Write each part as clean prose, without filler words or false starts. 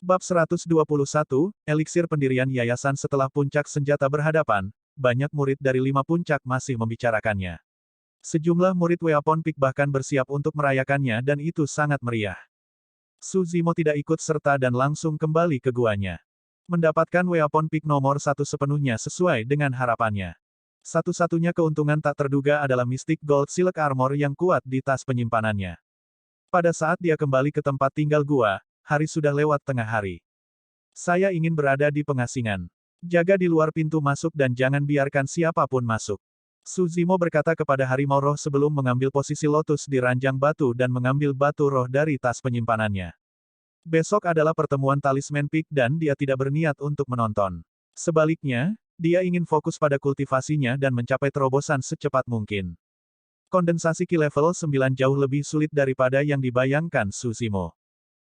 Bab 121, Eliksir Pendirian Yayasan. Setelah puncak senjata berhadapan, banyak murid dari 5 puncak masih membicarakannya. Sejumlah murid Weapon Peak bahkan bersiap untuk merayakannya dan itu sangat meriah. Su Zimo tidak ikut serta dan langsung kembali ke guanya. Mendapatkan Weapon Peak nomor 1 sepenuhnya sesuai dengan harapannya. Satu-satunya keuntungan tak terduga adalah Mystic Gold Silk Armor yang kuat di tas penyimpanannya. Pada saat dia kembali ke tempat tinggal gua, hari sudah lewat tengah hari. Saya ingin berada di pengasingan. Jaga di luar pintu masuk dan jangan biarkan siapapun masuk. Su Zimo berkata kepada harimau roh sebelum mengambil posisi lotus di ranjang batu dan mengambil batu roh dari tas penyimpanannya. Besok adalah pertemuan talisman peak dan dia tidak berniat untuk menonton. Sebaliknya, dia ingin fokus pada kultivasinya dan mencapai terobosan secepat mungkin. Kondensasi Ki level 9 jauh lebih sulit daripada yang dibayangkan Su Zimo.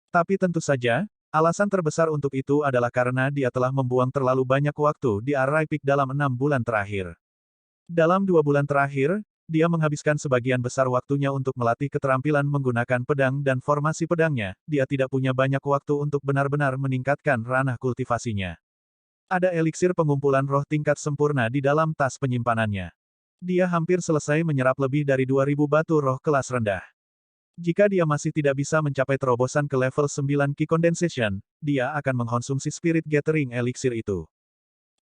Tapi tentu saja, alasan terbesar untuk itu adalah karena dia telah membuang terlalu banyak waktu di Array Peak dalam 6 bulan terakhir. Dalam 2 bulan terakhir, dia menghabiskan sebagian besar waktunya untuk melatih keterampilan menggunakan pedang dan formasi pedangnya. Dia tidak punya banyak waktu untuk benar-benar meningkatkan ranah kultivasinya. Ada eliksir pengumpulan roh tingkat sempurna di dalam tas penyimpanannya. Dia hampir selesai menyerap lebih dari 2000 batu roh kelas rendah. Jika dia masih tidak bisa mencapai terobosan ke level 9 Ki Condensation, dia akan mengkonsumsi Spirit Gathering Elixir itu.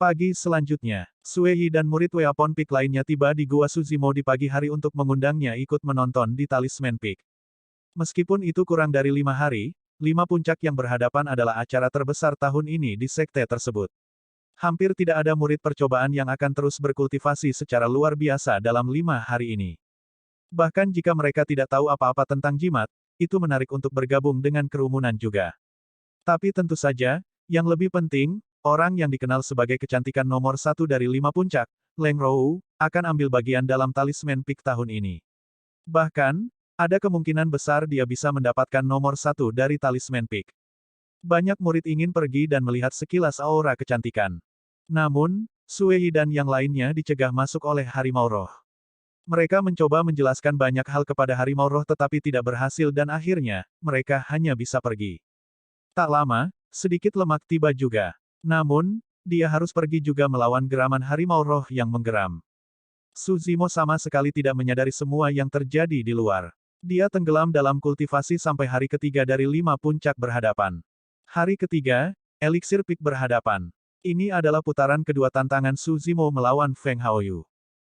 Pagi selanjutnya, Sueyi dan murid Weapon Peak lainnya tiba di Gua Su Zimo di pagi hari untuk mengundangnya ikut menonton di Talisman Peak. Meskipun itu kurang dari 5 hari, 5 puncak yang berhadapan adalah acara terbesar tahun ini di sekte tersebut. Hampir tidak ada murid percobaan yang akan terus berkultivasi secara luar biasa dalam 5 hari ini. Bahkan jika mereka tidak tahu apa-apa tentang jimat, itu menarik untuk bergabung dengan kerumunan juga. Tapi tentu saja, yang lebih penting, orang yang dikenal sebagai kecantikan nomor 1 dari 5 puncak, Leng Rou, akan ambil bagian dalam Talisman Peak tahun ini. Bahkan, ada kemungkinan besar dia bisa mendapatkan nomor 1 dari Talisman Peak. Banyak murid ingin pergi dan melihat sekilas aura kecantikan. Namun, Sueyi dan yang lainnya dicegah masuk oleh harimau roh. Mereka mencoba menjelaskan banyak hal kepada harimau roh tetapi tidak berhasil dan akhirnya, mereka hanya bisa pergi. Tak lama, sedikit lemak tiba juga. Namun, dia harus pergi juga melawan geraman harimau roh yang menggeram. Su Zimo sama sekali tidak menyadari semua yang terjadi di luar. Dia tenggelam dalam kultivasi sampai hari ketiga dari 5 puncak berhadapan. Hari ketiga, Eliksir Peak berhadapan. Ini adalah putaran kedua tantangan Su Zimo melawan Feng Haoyu.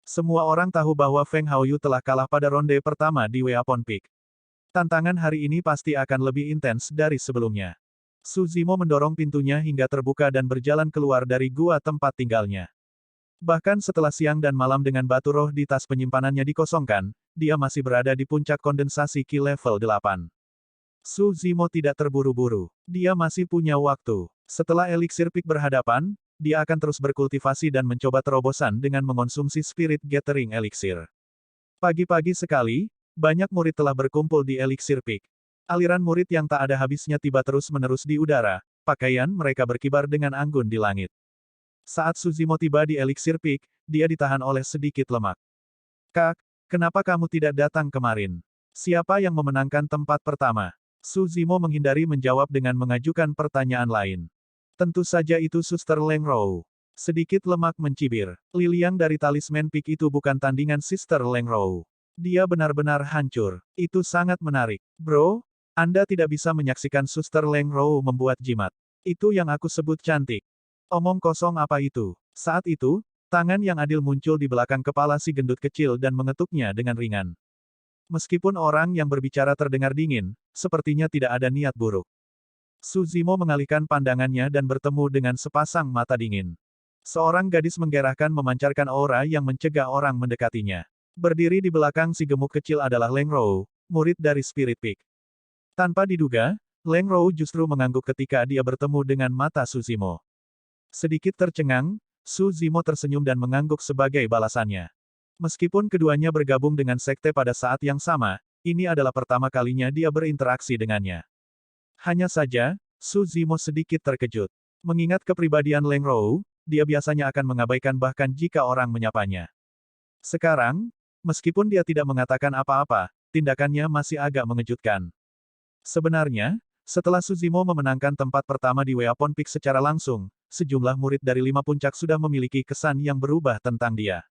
Semua orang tahu bahwa Feng Haoyu telah kalah pada ronde pertama di Weapon Peak. Tantangan hari ini pasti akan lebih intens dari sebelumnya. Su Zimo mendorong pintunya hingga terbuka dan berjalan keluar dari gua tempat tinggalnya. Bahkan setelah siang dan malam dengan batu roh di tas penyimpanannya dikosongkan, dia masih berada di puncak kondensasi Ki level 8. Su Zimo tidak terburu-buru. Dia masih punya waktu. Setelah Eliksir Peak berhadapan, dia akan terus berkultivasi dan mencoba terobosan dengan mengonsumsi Spirit Gathering Elixir. Pagi-pagi sekali, banyak murid telah berkumpul di Eliksir Peak. Aliran murid yang tak ada habisnya tiba terus-menerus di udara, pakaian mereka berkibar dengan anggun di langit. Saat Su Zimo tiba di Eliksir Peak, dia ditahan oleh sedikit lemak. Kak, kenapa kamu tidak datang kemarin? Siapa yang memenangkan tempat pertama? Su Zimo menghindari menjawab dengan mengajukan pertanyaan lain. Tentu saja itu Suster Leng Rou. Sedikit lemak mencibir. Liliang dari Talisman Peak itu bukan tandingan Sister Leng Rou. Dia benar-benar hancur. Itu sangat menarik. Bro, Anda tidak bisa menyaksikan Suster Leng Rou membuat jimat. Itu yang aku sebut cantik. Omong kosong apa itu? Saat itu, tangan yang adil muncul di belakang kepala si gendut kecil dan mengetuknya dengan ringan. Meskipun orang yang berbicara terdengar dingin, sepertinya tidak ada niat buruk. Su Zimo mengalihkan pandangannya dan bertemu dengan sepasang mata dingin. Seorang gadis menggerahkan memancarkan aura yang mencegah orang mendekatinya. Berdiri di belakang si gemuk kecil adalah Leng Rou, murid dari Spirit Peak. Tanpa diduga, Leng Rou justru mengangguk ketika dia bertemu dengan mata Su Zimo. Sedikit tercengang, Su Zimo tersenyum dan mengangguk sebagai balasannya. Meskipun keduanya bergabung dengan sekte pada saat yang sama, ini adalah pertama kalinya dia berinteraksi dengannya. Hanya saja, Su Zimo sedikit terkejut. Mengingat kepribadian Leng Rou, dia biasanya akan mengabaikan bahkan jika orang menyapanya. Sekarang, meskipun dia tidak mengatakan apa-apa, tindakannya masih agak mengejutkan. Sebenarnya, Setelah Suzimo memenangkan tempat pertama di Weapon Peak secara langsung, sejumlah murid dari 5 puncak sudah memiliki kesan yang berubah tentang dia.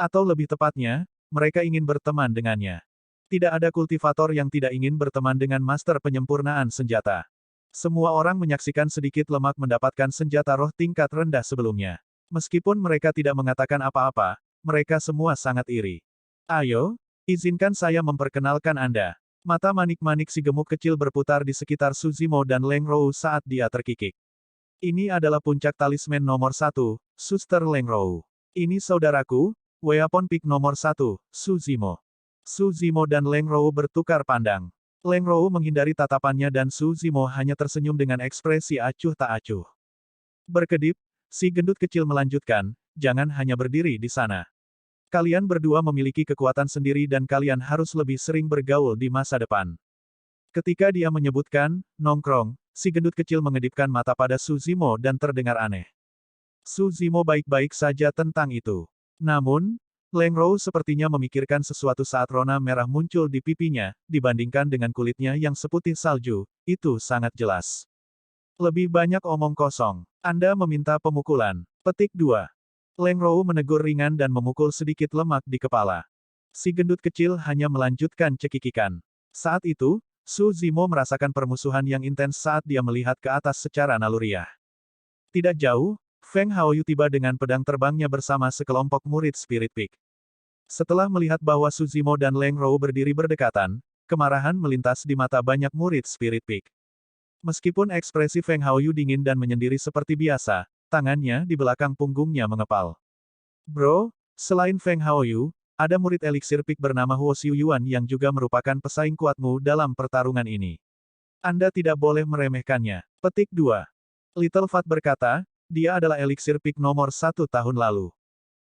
Atau lebih tepatnya, mereka ingin berteman dengannya. Tidak ada kultivator yang tidak ingin berteman dengan master penyempurnaan senjata. Semua orang menyaksikan sedikit lemak mendapatkan senjata roh tingkat rendah sebelumnya. Meskipun mereka tidak mengatakan apa-apa, mereka semua sangat iri. Ayo, izinkan saya memperkenalkan Anda. Mata manik-manik si gemuk kecil berputar di sekitar Suzimo dan Leng Rou saat dia terkikik. Ini adalah puncak talisman nomor 1, Suster Leng Rou. Ini saudaraku, Weapon Peak nomor 1, Suzimo. Suzimo dan Leng Rou bertukar pandang. Leng Rou menghindari tatapannya dan Suzimo hanya tersenyum dengan ekspresi acuh tak acuh. Berkedip, si gendut kecil melanjutkan, jangan hanya berdiri di sana. Kalian berdua memiliki kekuatan sendiri dan kalian harus lebih sering bergaul di masa depan. Ketika dia menyebutkan, nongkrong, si gendut kecil mengedipkan mata pada Suzimo dan terdengar aneh. Suzimo baik-baik saja tentang itu. Namun, Leng Rou sepertinya memikirkan sesuatu saat rona merah muncul di pipinya, dibandingkan dengan kulitnya yang seputih salju, itu sangat jelas. Lebih banyak omong kosong. Anda meminta pemukulan. Petik 2. Leng Rou menegur ringan dan memukul sedikit lemak di kepala. Si gendut kecil hanya melanjutkan cekikikan. Saat itu, Suzimo merasakan permusuhan yang intens saat dia melihat ke atas secara naluriah. Tidak jauh, Feng Haoyu tiba dengan pedang terbangnya bersama sekelompok murid Spirit Peak. Setelah melihat bahwa Suzimo dan Leng Rou berdiri berdekatan, kemarahan melintas di mata banyak murid Spirit Peak. Meskipun ekspresi Feng Haoyu dingin dan menyendiri seperti biasa, tangannya di belakang punggungnya mengepal. Bro, selain Feng Haoyu, ada murid eliksir Peak bernama Huo Xiuyuan yang juga merupakan pesaing kuatmu dalam pertarungan ini. Anda tidak boleh meremehkannya. Petik 2. Little Fat berkata, dia adalah eliksir Peak nomor 1 tahun lalu.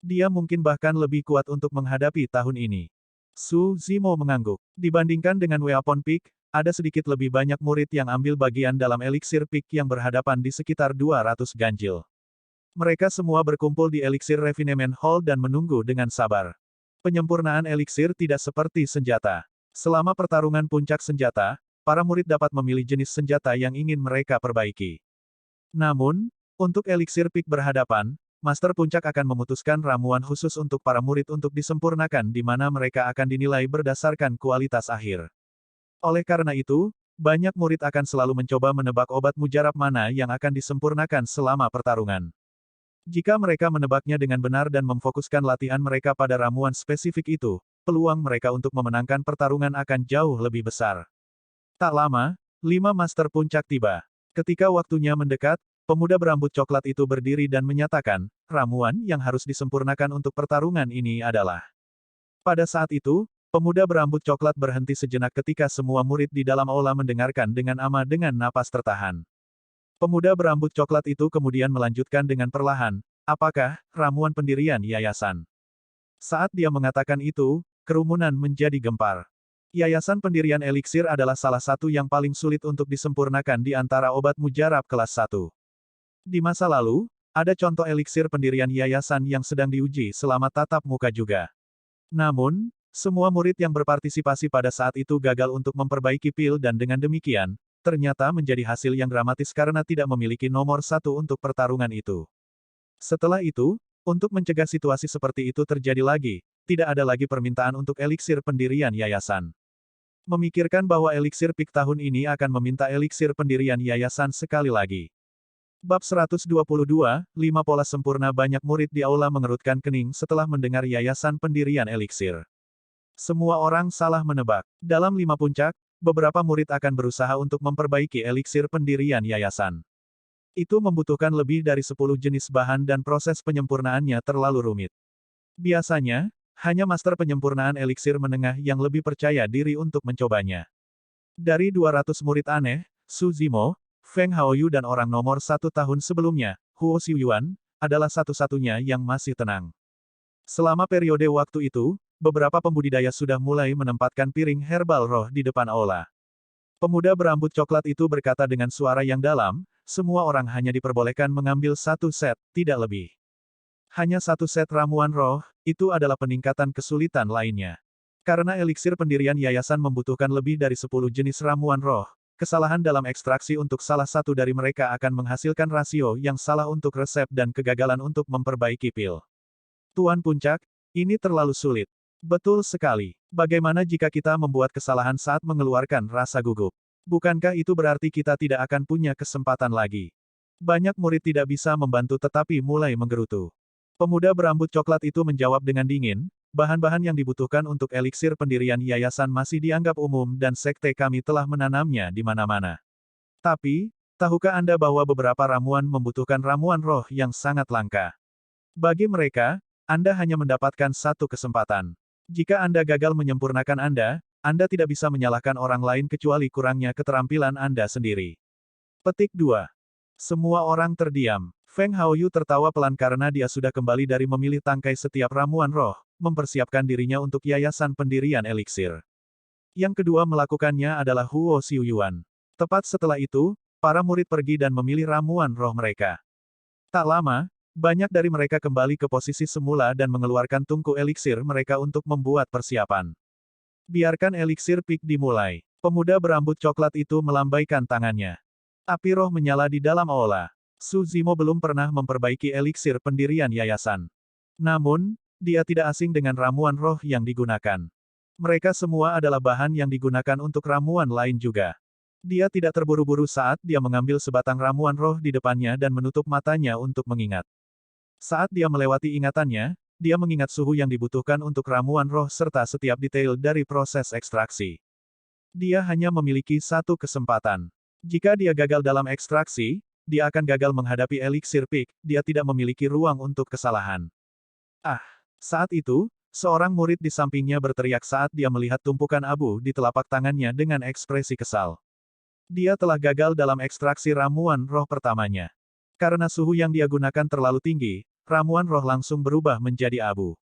Dia mungkin bahkan lebih kuat untuk menghadapi tahun ini. Suzimo mengangguk. Dibandingkan dengan Weapon Peak, ada sedikit lebih banyak murid yang ambil bagian dalam eliksir Peak yang berhadapan di sekitar 200 ganjil. Mereka semua berkumpul di Elixir Refinement Hall dan menunggu dengan sabar. Penyempurnaan eliksir tidak seperti senjata. Selama pertarungan puncak senjata, para murid dapat memilih jenis senjata yang ingin mereka perbaiki. Namun, untuk eliksir Peak berhadapan, Master Puncak akan memutuskan ramuan khusus untuk para murid untuk disempurnakan di mana mereka akan dinilai berdasarkan kualitas akhir. Oleh karena itu, banyak murid akan selalu mencoba menebak obat mujarab mana yang akan disempurnakan selama pertarungan. Jika mereka menebaknya dengan benar dan memfokuskan latihan mereka pada ramuan spesifik itu, peluang mereka untuk memenangkan pertarungan akan jauh lebih besar. Tak lama, 5 Master Puncak tiba. Ketika waktunya mendekat, pemuda berambut coklat itu berdiri dan menyatakan, ramuan yang harus disempurnakan untuk pertarungan ini adalah. Pada saat itu, pemuda berambut coklat berhenti sejenak ketika semua murid di dalam aula mendengarkan dengan ama dengan napas tertahan. Pemuda berambut coklat itu kemudian melanjutkan dengan perlahan, apakah ramuan pendirian yayasan? Saat dia mengatakan itu, kerumunan menjadi gempar. Yayasan pendirian eliksir adalah salah satu yang paling sulit untuk disempurnakan di antara obat mujarab kelas 1. Di masa lalu, ada contoh eliksir pendirian yayasan yang sedang diuji selama tatap muka juga. Namun, semua murid yang berpartisipasi pada saat itu gagal untuk memperbaiki pil dan dengan demikian, ternyata menjadi hasil yang dramatis karena tidak memiliki nomor 1 untuk pertarungan itu. Setelah itu, untuk mencegah situasi seperti itu terjadi lagi, tidak ada lagi permintaan untuk eliksir pendirian yayasan. Memikirkan bahwa eliksir Peak tahun ini akan meminta eliksir pendirian yayasan sekali lagi. Bab 122, 5 pola sempurna. Banyak murid di aula mengerutkan kening setelah mendengar yayasan pendirian eliksir. Semua orang salah menebak. Dalam 5 puncak, beberapa murid akan berusaha untuk memperbaiki eliksir pendirian yayasan. Itu membutuhkan lebih dari 10 jenis bahan dan proses penyempurnaannya terlalu rumit. Biasanya, hanya master penyempurnaan eliksir menengah yang lebih percaya diri untuk mencobanya. Dari 200 murid aneh, Suzimo, Feng Haoyu dan orang nomor 1 tahun sebelumnya, Huo Xiuyuan, adalah satu-satunya yang masih tenang. Selama periode waktu itu, beberapa pembudidaya sudah mulai menempatkan piring herbal roh di depan aula. Pemuda berambut coklat itu berkata dengan suara yang dalam, semua orang hanya diperbolehkan mengambil 1 set, tidak lebih. Hanya 1 set ramuan roh, itu adalah peningkatan kesulitan lainnya. Karena eliksir pendirian yayasan membutuhkan lebih dari 10 jenis ramuan roh, kesalahan dalam ekstraksi untuk salah satu dari mereka akan menghasilkan rasio yang salah untuk resep dan kegagalan untuk memperbaiki pil. Tuan Puncak, ini terlalu sulit. Betul sekali. Bagaimana jika kita membuat kesalahan saat mengeluarkan rasa gugup? Bukankah itu berarti kita tidak akan punya kesempatan lagi? Banyak murid tidak bisa membantu tetapi mulai menggerutu. Pemuda berambut coklat itu menjawab dengan dingin, bahan-bahan yang dibutuhkan untuk eliksir pendirian yayasan masih dianggap umum dan sekte kami telah menanamnya di mana-mana. Tapi, tahukah Anda bahwa beberapa ramuan membutuhkan ramuan roh yang sangat langka? Bagi mereka, Anda hanya mendapatkan satu kesempatan. Jika Anda gagal menyempurnakan Anda tidak bisa menyalahkan orang lain kecuali kurangnya keterampilan Anda sendiri. Petik 2. Semua orang terdiam. Feng Haoyu tertawa pelan karena dia sudah kembali dari memilih tangkai setiap ramuan roh, mempersiapkan dirinya untuk yayasan pendirian eliksir. Yang kedua melakukannya adalah Huo Xiuyuan. Tepat setelah itu, para murid pergi dan memilih ramuan roh mereka. Tak lama, banyak dari mereka kembali ke posisi semula dan mengeluarkan tungku eliksir mereka untuk membuat persiapan. Biarkan eliksir pik dimulai. Pemuda berambut coklat itu melambaikan tangannya. Api roh menyala di dalam aula. Su Zimo belum pernah memperbaiki eliksir pendirian yayasan. Namun, dia tidak asing dengan ramuan roh yang digunakan. Mereka semua adalah bahan yang digunakan untuk ramuan lain juga. Dia tidak terburu-buru saat dia mengambil sebatang ramuan roh di depannya dan menutup matanya untuk mengingat. Saat dia melewati ingatannya, dia mengingat suhu yang dibutuhkan untuk ramuan roh serta setiap detail dari proses ekstraksi. Dia hanya memiliki satu kesempatan. Jika dia gagal dalam ekstraksi, dia akan gagal menghadapi eliksir pik, dia tidak memiliki ruang untuk kesalahan. Ah! Saat itu, seorang murid di sampingnya berteriak saat dia melihat tumpukan abu di telapak tangannya dengan ekspresi kesal. Dia telah gagal dalam ekstraksi ramuan roh pertamanya. Karena suhu yang dia gunakan terlalu tinggi, ramuan roh langsung berubah menjadi abu.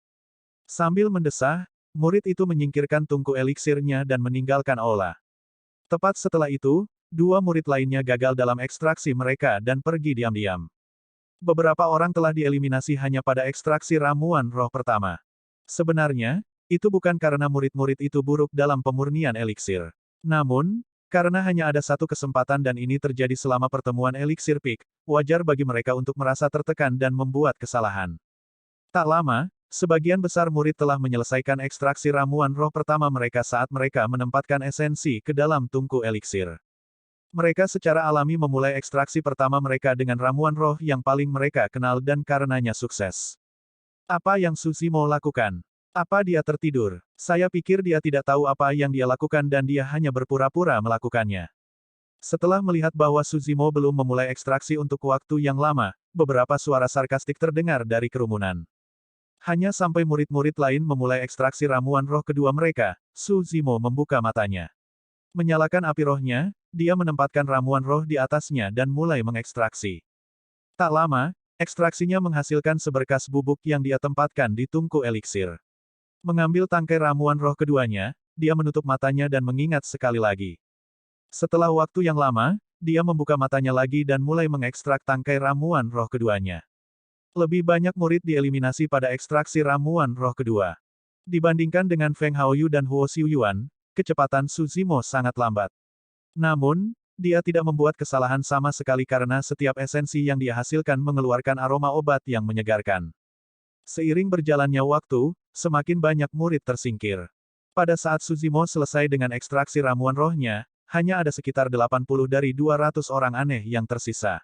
Sambil mendesah, murid itu menyingkirkan tungku eliksirnya dan meninggalkan aula. Tepat setelah itu, dua murid lainnya gagal dalam ekstraksi mereka dan pergi diam-diam. Beberapa orang telah dieliminasi hanya pada ekstraksi ramuan roh pertama. Sebenarnya, itu bukan karena murid-murid itu buruk dalam pemurnian eliksir. Namun, karena hanya ada satu kesempatan dan ini terjadi selama pertemuan eliksir pik, wajar bagi mereka untuk merasa tertekan dan membuat kesalahan. Tak lama, sebagian besar murid telah menyelesaikan ekstraksi ramuan roh pertama mereka saat mereka menempatkan esensi ke dalam tungku eliksir. Mereka secara alami memulai ekstraksi pertama mereka dengan ramuan roh yang paling mereka kenal dan karenanya sukses. Apa yang Su Zimo lakukan? Apa dia tertidur? Saya pikir dia tidak tahu apa yang dia lakukan dan dia hanya berpura-pura melakukannya. Setelah melihat bahwa Su Zimo belum memulai ekstraksi untuk waktu yang lama, beberapa suara sarkastik terdengar dari kerumunan. Hanya sampai murid-murid lain memulai ekstraksi ramuan roh kedua mereka, Su Zimo membuka matanya. Menyalakan api rohnya, dia menempatkan ramuan roh di atasnya dan mulai mengekstraksi. Tak lama, ekstraksinya menghasilkan seberkas bubuk yang dia tempatkan di tungku eliksir. Mengambil tangkai ramuan roh keduanya, dia menutup matanya dan mengingat sekali lagi. Setelah waktu yang lama, dia membuka matanya lagi dan mulai mengekstrak tangkai ramuan roh keduanya. Lebih banyak murid dieliminasi pada ekstraksi ramuan roh kedua. Dibandingkan dengan Feng Haoyu dan Huo Xiuyuan, kecepatan Su Zimo sangat lambat. Namun, dia tidak membuat kesalahan sama sekali karena setiap esensi yang dia hasilkan mengeluarkan aroma obat yang menyegarkan. Seiring berjalannya waktu, semakin banyak murid tersingkir. Pada saat Su Zimo selesai dengan ekstraksi ramuan rohnya, hanya ada sekitar 80 dari 200 orang aneh yang tersisa.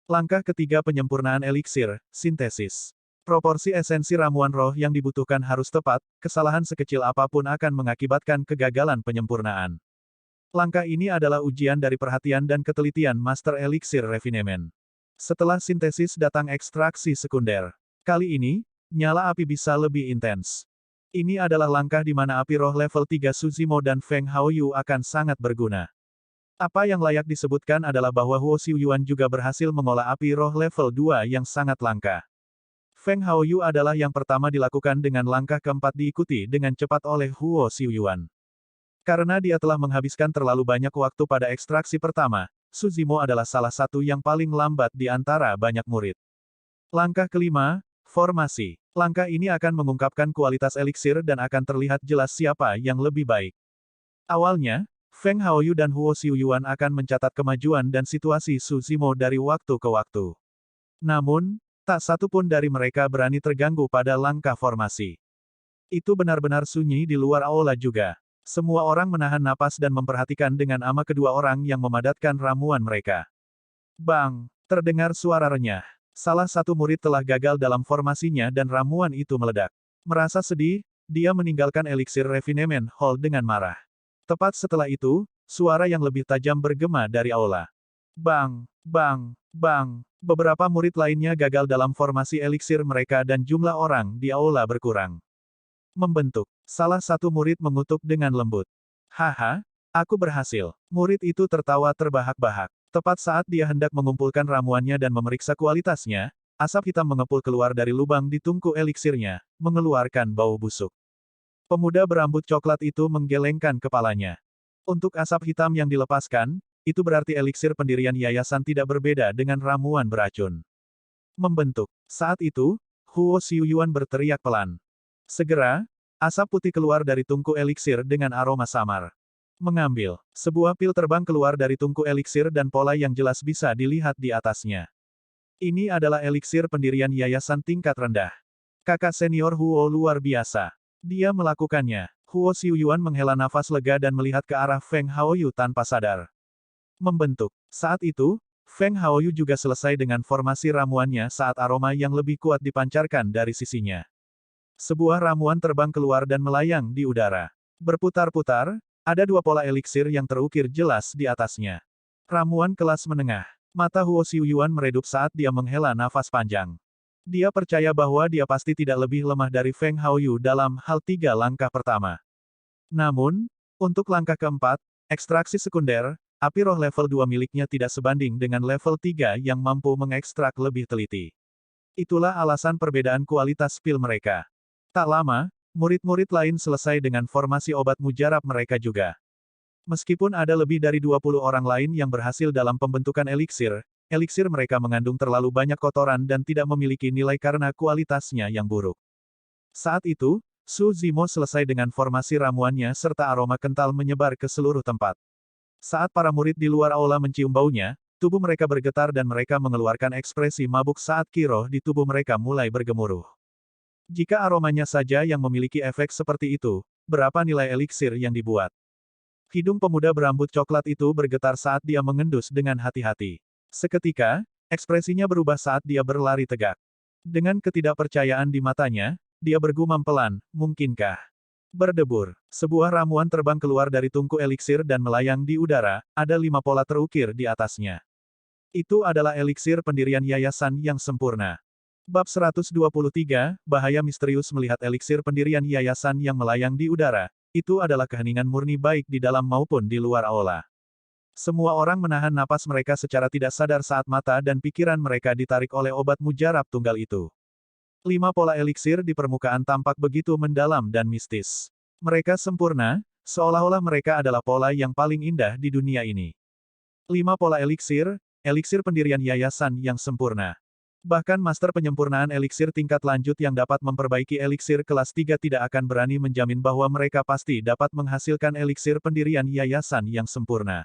Langkah ketiga penyempurnaan eliksir, sintesis. Proporsi esensi ramuan roh yang dibutuhkan harus tepat, kesalahan sekecil apapun akan mengakibatkan kegagalan penyempurnaan. Langkah ini adalah ujian dari perhatian dan ketelitian Master Elixir Refinement. Setelah sintesis datang ekstraksi sekunder. Kali ini, nyala api bisa lebih intens. Ini adalah langkah di mana api roh level 3 Su Zimo dan Feng Haoyu akan sangat berguna. Apa yang layak disebutkan adalah bahwa Huo Xiuyuan juga berhasil mengolah api roh level 2 yang sangat langka. Feng Haoyu adalah yang pertama dilakukan dengan langkah keempat diikuti dengan cepat oleh Huo Xiuyuan. Karena dia telah menghabiskan terlalu banyak waktu pada ekstraksi pertama, Su Zimo adalah salah satu yang paling lambat di antara banyak murid. Langkah kelima, formasi. Langkah ini akan mengungkapkan kualitas eliksir dan akan terlihat jelas siapa yang lebih baik. Awalnya, Feng Haoyu dan Huo Xiuyuan akan mencatat kemajuan dan situasi Su Zimo dari waktu ke waktu. Namun, tak satu pun dari mereka berani terganggu pada langkah formasi. Itu benar-benar sunyi di luar aula juga. Semua orang menahan napas dan memperhatikan dengan ama kedua orang yang memadatkan ramuan mereka. Bang! Terdengar suara renyah. Salah satu murid telah gagal dalam formasinya dan ramuan itu meledak. Merasa sedih, dia meninggalkan eliksir refinement hall dengan marah. Tepat setelah itu, suara yang lebih tajam bergema dari aula. Bang! Bang! Bang! Beberapa murid lainnya gagal dalam formasi eliksir mereka dan jumlah orang di aula berkurang. Membentuk. Salah satu murid mengutuk dengan lembut. Haha, aku berhasil. Murid itu tertawa terbahak-bahak. Tepat saat dia hendak mengumpulkan ramuannya dan memeriksa kualitasnya, asap hitam mengepul keluar dari lubang di tungku eliksirnya, mengeluarkan bau busuk. Pemuda berambut coklat itu menggelengkan kepalanya. Untuk asap hitam yang dilepaskan, itu berarti eliksir pendirian yayasan tidak berbeda dengan ramuan beracun. Membentuk. Saat itu, Huo Xiuyuan berteriak pelan. Segera, asap putih keluar dari tungku eliksir dengan aroma samar. Mengambil. Sebuah pil terbang keluar dari tungku eliksir dan pola yang jelas bisa dilihat di atasnya. Ini adalah eliksir pendirian yayasan tingkat rendah. Kakak senior Huo luar biasa. Dia melakukannya. Huo Xiuyuan menghela nafas lega dan melihat ke arah Feng Haoyu tanpa sadar. Membentuk. Saat itu, Feng Haoyu juga selesai dengan formasi ramuannya saat aroma yang lebih kuat dipancarkan dari sisinya. Sebuah ramuan terbang keluar dan melayang di udara. Berputar-putar, ada dua pola eliksir yang terukir jelas di atasnya. Ramuan kelas menengah. Mata Huo Xiuyuan meredup saat dia menghela nafas panjang. Dia percaya bahwa dia pasti tidak lebih lemah dari Feng Haoyu dalam hal 3 langkah pertama. Namun, untuk langkah keempat, ekstraksi sekunder, api roh level 2 miliknya tidak sebanding dengan level 3 yang mampu mengekstrak lebih teliti. Itulah alasan perbedaan kualitas pil mereka. Tak lama, murid-murid lain selesai dengan formasi obat mujarab mereka juga. Meskipun ada lebih dari 20 orang lain yang berhasil dalam pembentukan eliksir, eliksir mereka mengandung terlalu banyak kotoran dan tidak memiliki nilai karena kualitasnya yang buruk. Saat itu, Su Zimo selesai dengan formasi ramuannya serta aroma kental menyebar ke seluruh tempat. Saat para murid di luar aula mencium baunya, tubuh mereka bergetar dan mereka mengeluarkan ekspresi mabuk saat ki roh di tubuh mereka mulai bergemuruh. Jika aromanya saja yang memiliki efek seperti itu, berapa nilai eliksir yang dibuat? Hidung pemuda berambut coklat itu bergetar saat dia mengendus dengan hati-hati. Seketika, ekspresinya berubah saat dia berlari tegak. Dengan ketidakpercayaan di matanya, dia bergumam pelan, mungkinkah? Berdebur. Sebuah ramuan terbang keluar dari tungku eliksir dan melayang di udara, ada 5 pola terukir di atasnya. Itu adalah eliksir pendirian yayasan yang sempurna. Bab 123, Bahaya Misterius melihat eliksir pendirian yayasan yang melayang di udara, itu adalah keheningan murni baik di dalam maupun di luar aula. Semua orang menahan napas mereka secara tidak sadar saat mata dan pikiran mereka ditarik oleh obat mujarab tunggal itu. 5 pola eliksir di permukaan tampak begitu mendalam dan mistis. Mereka sempurna, seolah-olah mereka adalah pola yang paling indah di dunia ini. 5 pola eliksir pendirian yayasan yang sempurna. Bahkan master penyempurnaan eliksir tingkat lanjut yang dapat memperbaiki eliksir kelas 3 tidak akan berani menjamin bahwa mereka pasti dapat menghasilkan eliksir pendirian yayasan yang sempurna.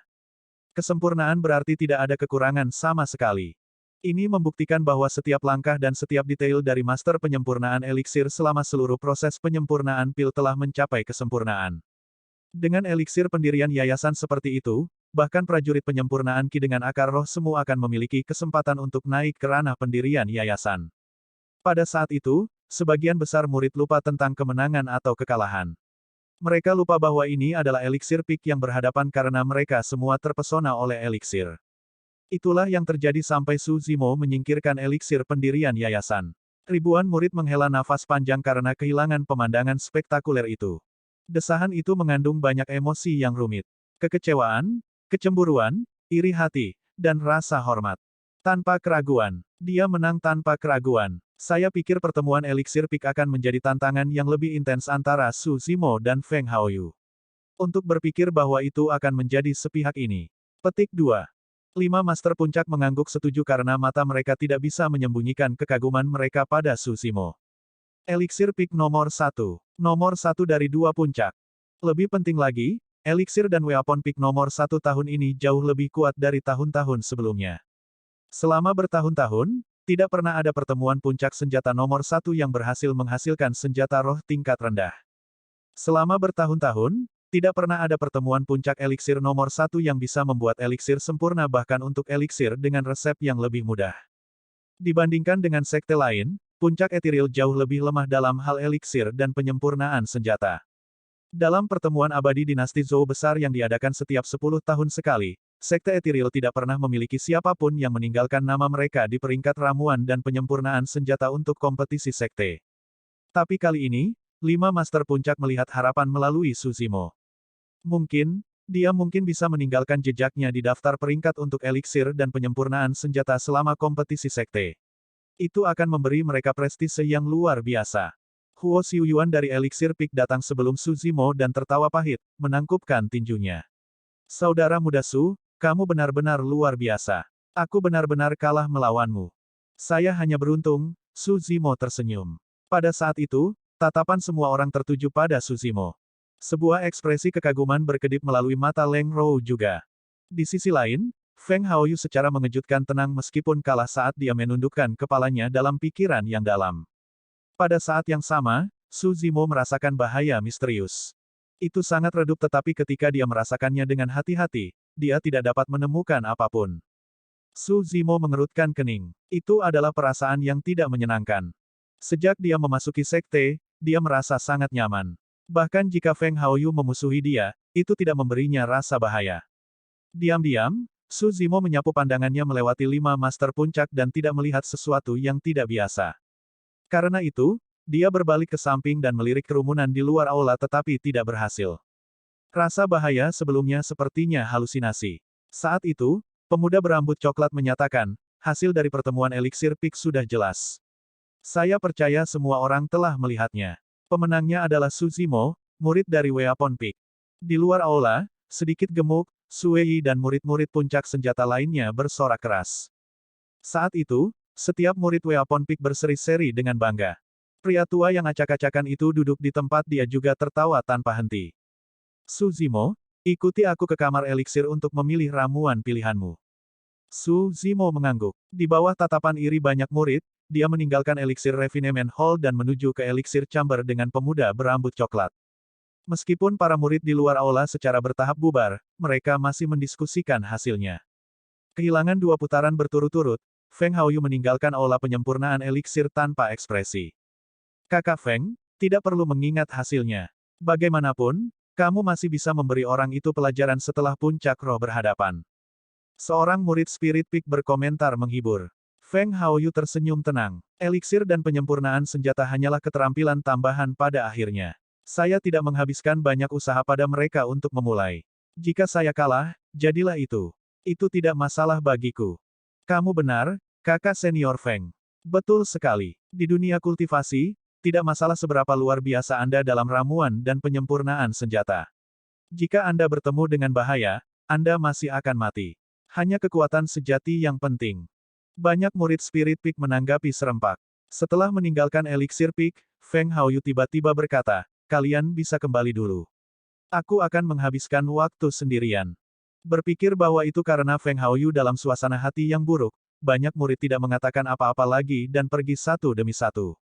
Kesempurnaan berarti tidak ada kekurangan sama sekali. Ini membuktikan bahwa setiap langkah dan setiap detail dari master penyempurnaan eliksir selama seluruh proses penyempurnaan pil telah mencapai kesempurnaan. Dengan eliksir pendirian yayasan seperti itu, bahkan prajurit penyempurnaan ki dengan akar roh semu akan memiliki kesempatan untuk naik ke ranah pendirian yayasan. Pada saat itu, sebagian besar murid lupa tentang kemenangan atau kekalahan. Mereka lupa bahwa ini adalah eliksir pik yang berhadapan karena mereka semua terpesona oleh eliksir. Itulah yang terjadi sampai Su Zimo menyingkirkan eliksir pendirian yayasan. Ribuan murid menghela nafas panjang karena kehilangan pemandangan spektakuler itu. Desahan itu mengandung banyak emosi yang rumit. Kekecewaan, kecemburuan, iri hati, dan rasa hormat. Tanpa keraguan, dia menang tanpa keraguan. Saya pikir pertemuan eliksir pik akan menjadi tantangan yang lebih intens antara Su Zimo dan Feng Haoyu. Untuk berpikir bahwa itu akan menjadi sepihak ini. Petik 2. 5 Master Puncak mengangguk setuju karena mata mereka tidak bisa menyembunyikan kekaguman mereka pada Su Zimo. Eliksir pik nomor 1. Nomor 1 dari 2 puncak. Lebih penting lagi, Eliksir dan weapon pick nomor 1 tahun ini jauh lebih kuat dari tahun-tahun sebelumnya. Selama bertahun-tahun, tidak pernah ada pertemuan puncak senjata nomor 1 yang berhasil menghasilkan senjata roh tingkat rendah. Selama bertahun-tahun, tidak pernah ada pertemuan puncak eliksir nomor 1 yang bisa membuat eliksir sempurna bahkan untuk eliksir dengan resep yang lebih mudah. Dibandingkan dengan sekte lain, puncak etiril jauh lebih lemah dalam hal eliksir dan penyempurnaan senjata. Dalam pertemuan abadi dinasti Zhou besar yang diadakan setiap 10 tahun sekali, sekte etiril tidak pernah memiliki siapapun yang meninggalkan nama mereka di peringkat ramuan dan penyempurnaan senjata untuk kompetisi sekte. Tapi kali ini, 5 master puncak melihat harapan melalui Su Zimo. Dia mungkin bisa meninggalkan jejaknya di daftar peringkat untuk eliksir dan penyempurnaan senjata selama kompetisi sekte. Itu akan memberi mereka prestise yang luar biasa. Huo Xiuyuan dari Elixir Peak datang sebelum Su Zimo dan tertawa pahit, menangkupkan tinjunya. Saudara muda Su, kamu benar-benar luar biasa. Aku benar-benar kalah melawanmu. Saya hanya beruntung, Su Zimo tersenyum. Pada saat itu, tatapan semua orang tertuju pada Su Zimo. Sebuah ekspresi kekaguman berkedip melalui mata Leng Rou juga. Di sisi lain, Feng Haoyu secara mengejutkan tenang meskipun kalah saat dia menundukkan kepalanya dalam pikiran yang dalam. Pada saat yang sama, Su Zimo merasakan bahaya misterius. Itu sangat redup tetapi ketika dia merasakannya dengan hati-hati, dia tidak dapat menemukan apapun. Su Zimo mengerutkan kening. Itu adalah perasaan yang tidak menyenangkan. Sejak dia memasuki sekte, dia merasa sangat nyaman. Bahkan jika Feng Haoyu memusuhi dia, itu tidak memberinya rasa bahaya. Diam-diam, Su Zimo menyapu pandangannya melewati 5 master puncak dan tidak melihat sesuatu yang tidak biasa. Karena itu, dia berbalik ke samping dan melirik kerumunan di luar aula tetapi tidak berhasil. Rasa bahaya sebelumnya sepertinya halusinasi. Saat itu, pemuda berambut coklat menyatakan, hasil dari pertemuan Elixir Peak sudah jelas. Saya percaya semua orang telah melihatnya. Pemenangnya adalah Su Zimo, murid dari Weapon Peak. Di luar aula, sedikit gemuk, Su Wei dan murid-murid puncak senjata lainnya bersorak keras. Saat itu, setiap murid Weapon Peak berseri-seri dengan bangga. Pria tua yang acak-acakan itu duduk di tempat dia juga tertawa tanpa henti. Su Zimo, ikuti aku ke kamar eliksir untuk memilih ramuan pilihanmu. Su Zimo mengangguk. Di bawah tatapan iri banyak murid, dia meninggalkan eliksir Refinement Hall dan menuju ke eliksir chamber dengan pemuda berambut coklat. Meskipun para murid di luar aula secara bertahap bubar, mereka masih mendiskusikan hasilnya. Kehilangan 2 putaran berturut-turut, Feng Haoyu meninggalkan aula penyempurnaan eliksir tanpa ekspresi. Kakak Feng, tidak perlu mengingat hasilnya. Bagaimanapun, kamu masih bisa memberi orang itu pelajaran setelah puncak roh berhadapan. Seorang murid Spirit Peak berkomentar menghibur. Feng Haoyu tersenyum tenang. Eliksir dan penyempurnaan senjata hanyalah keterampilan tambahan pada akhirnya. Saya tidak menghabiskan banyak usaha pada mereka untuk memulai. Jika saya kalah, jadilah itu. Itu tidak masalah bagiku. Kamu benar, kakak senior Feng. Betul sekali. Di dunia kultivasi, tidak masalah seberapa luar biasa Anda dalam ramuan dan penyempurnaan senjata. Jika Anda bertemu dengan bahaya, Anda masih akan mati. Hanya kekuatan sejati yang penting. Banyak murid Spirit Peak menanggapi serempak. Setelah meninggalkan Elixir Peak, Feng Haoyu tiba-tiba berkata, kalian bisa kembali dulu. Aku akan menghabiskan waktu sendirian. Berpikir bahwa itu karena Feng Haoyu dalam suasana hati yang buruk, banyak murid tidak mengatakan apa-apa lagi dan pergi satu demi satu.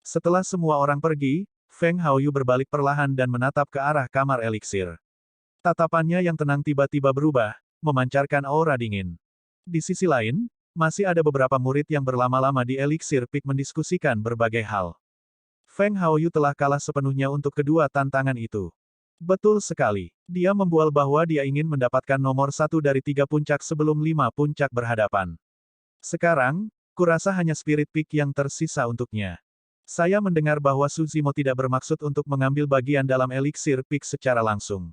Setelah semua orang pergi, Feng Haoyu berbalik perlahan dan menatap ke arah kamar eliksir. Tatapannya yang tenang tiba-tiba berubah, memancarkan aura dingin. Di sisi lain, masih ada beberapa murid yang berlama-lama di Elixir Peak mendiskusikan berbagai hal. Feng Haoyu telah kalah sepenuhnya untuk kedua tantangan itu. Betul sekali. Dia membual bahwa dia ingin mendapatkan nomor 1 dari 3 puncak sebelum 5 puncak berhadapan. Sekarang, kurasa hanya Spirit Peak yang tersisa untuknya. Saya mendengar bahwa Su Zimo tidak bermaksud untuk mengambil bagian dalam Elixir Peak secara langsung.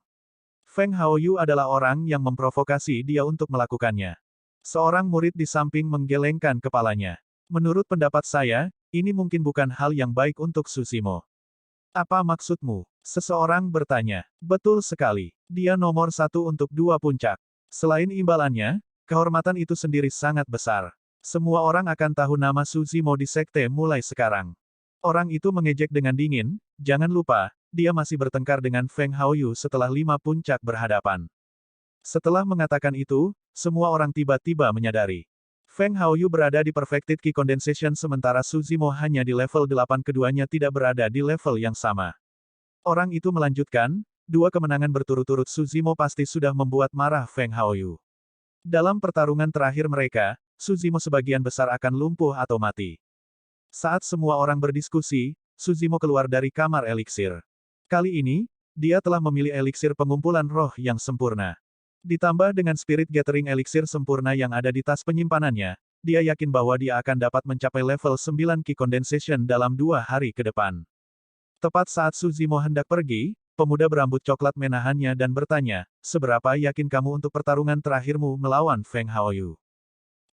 Feng Haoyu adalah orang yang memprovokasi dia untuk melakukannya. Seorang murid di samping menggelengkan kepalanya. Menurut pendapat saya, ini mungkin bukan hal yang baik untuk Su Zimo. Apa maksudmu? Seseorang bertanya. Betul sekali. Dia nomor 1 untuk 2 puncak. Selain imbalannya, kehormatan itu sendiri sangat besar. Semua orang akan tahu nama Su Zimo di sekte mulai sekarang. Orang itu mengejek dengan dingin, jangan lupa, dia masih bertengkar dengan Feng Haoyu setelah 5 puncak berhadapan. Setelah mengatakan itu, semua orang tiba-tiba menyadari. Feng Haoyu berada di Perfected Ki Condensation sementara Su Zimo hanya di level 8, keduanya tidak berada di level yang sama. Orang itu melanjutkan, 2 kemenangan berturut-turut Su Zimo pasti sudah membuat marah Feng Haoyu. Dalam pertarungan terakhir mereka, Su Zimo sebagian besar akan lumpuh atau mati. Saat semua orang berdiskusi, Su Zimo keluar dari kamar eliksir. Kali ini, dia telah memilih eliksir pengumpulan roh yang sempurna. Ditambah dengan spirit gathering eliksir sempurna yang ada di tas penyimpanannya, dia yakin bahwa dia akan dapat mencapai level 9 Ki Condensation dalam 2 hari ke depan. Tepat saat Su Zimo hendak pergi, pemuda berambut coklat menahannya dan bertanya, "Seberapa yakin kamu untuk pertarungan terakhirmu melawan Feng Haoyu?"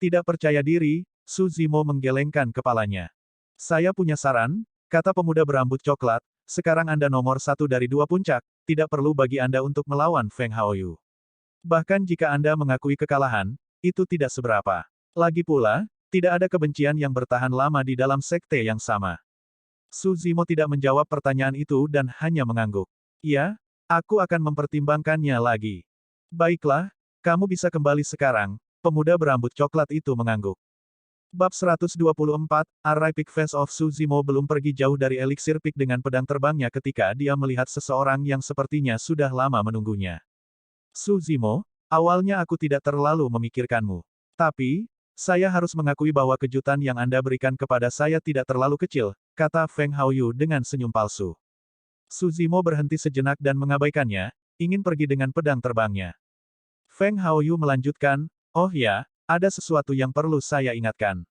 Tidak percaya diri, Su Zimo menggelengkan kepalanya. "Saya punya saran," kata pemuda berambut coklat, "sekarang Anda nomor 1 dari 2 puncak, tidak perlu bagi Anda untuk melawan Feng Haoyu. Bahkan jika Anda mengakui kekalahan, itu tidak seberapa. Lagi pula, tidak ada kebencian yang bertahan lama di dalam sekte yang sama." Su Zimo tidak menjawab pertanyaan itu dan hanya mengangguk. "Ya, aku akan mempertimbangkannya lagi." "Baiklah, kamu bisa kembali sekarang," pemuda berambut coklat itu mengangguk. Bab 124, Array Peak Face of Su Zimo belum pergi jauh dari eliksir peak dengan pedang terbangnya ketika dia melihat seseorang yang sepertinya sudah lama menunggunya. "Su Zimo, awalnya aku tidak terlalu memikirkanmu. Tapi, saya harus mengakui bahwa kejutan yang Anda berikan kepada saya tidak terlalu kecil," kata Feng Haoyu dengan senyum palsu. Su Zimo berhenti sejenak dan mengabaikannya, ingin pergi dengan pedang terbangnya. Feng Haoyu melanjutkan, "Oh ya, ada sesuatu yang perlu saya ingatkan."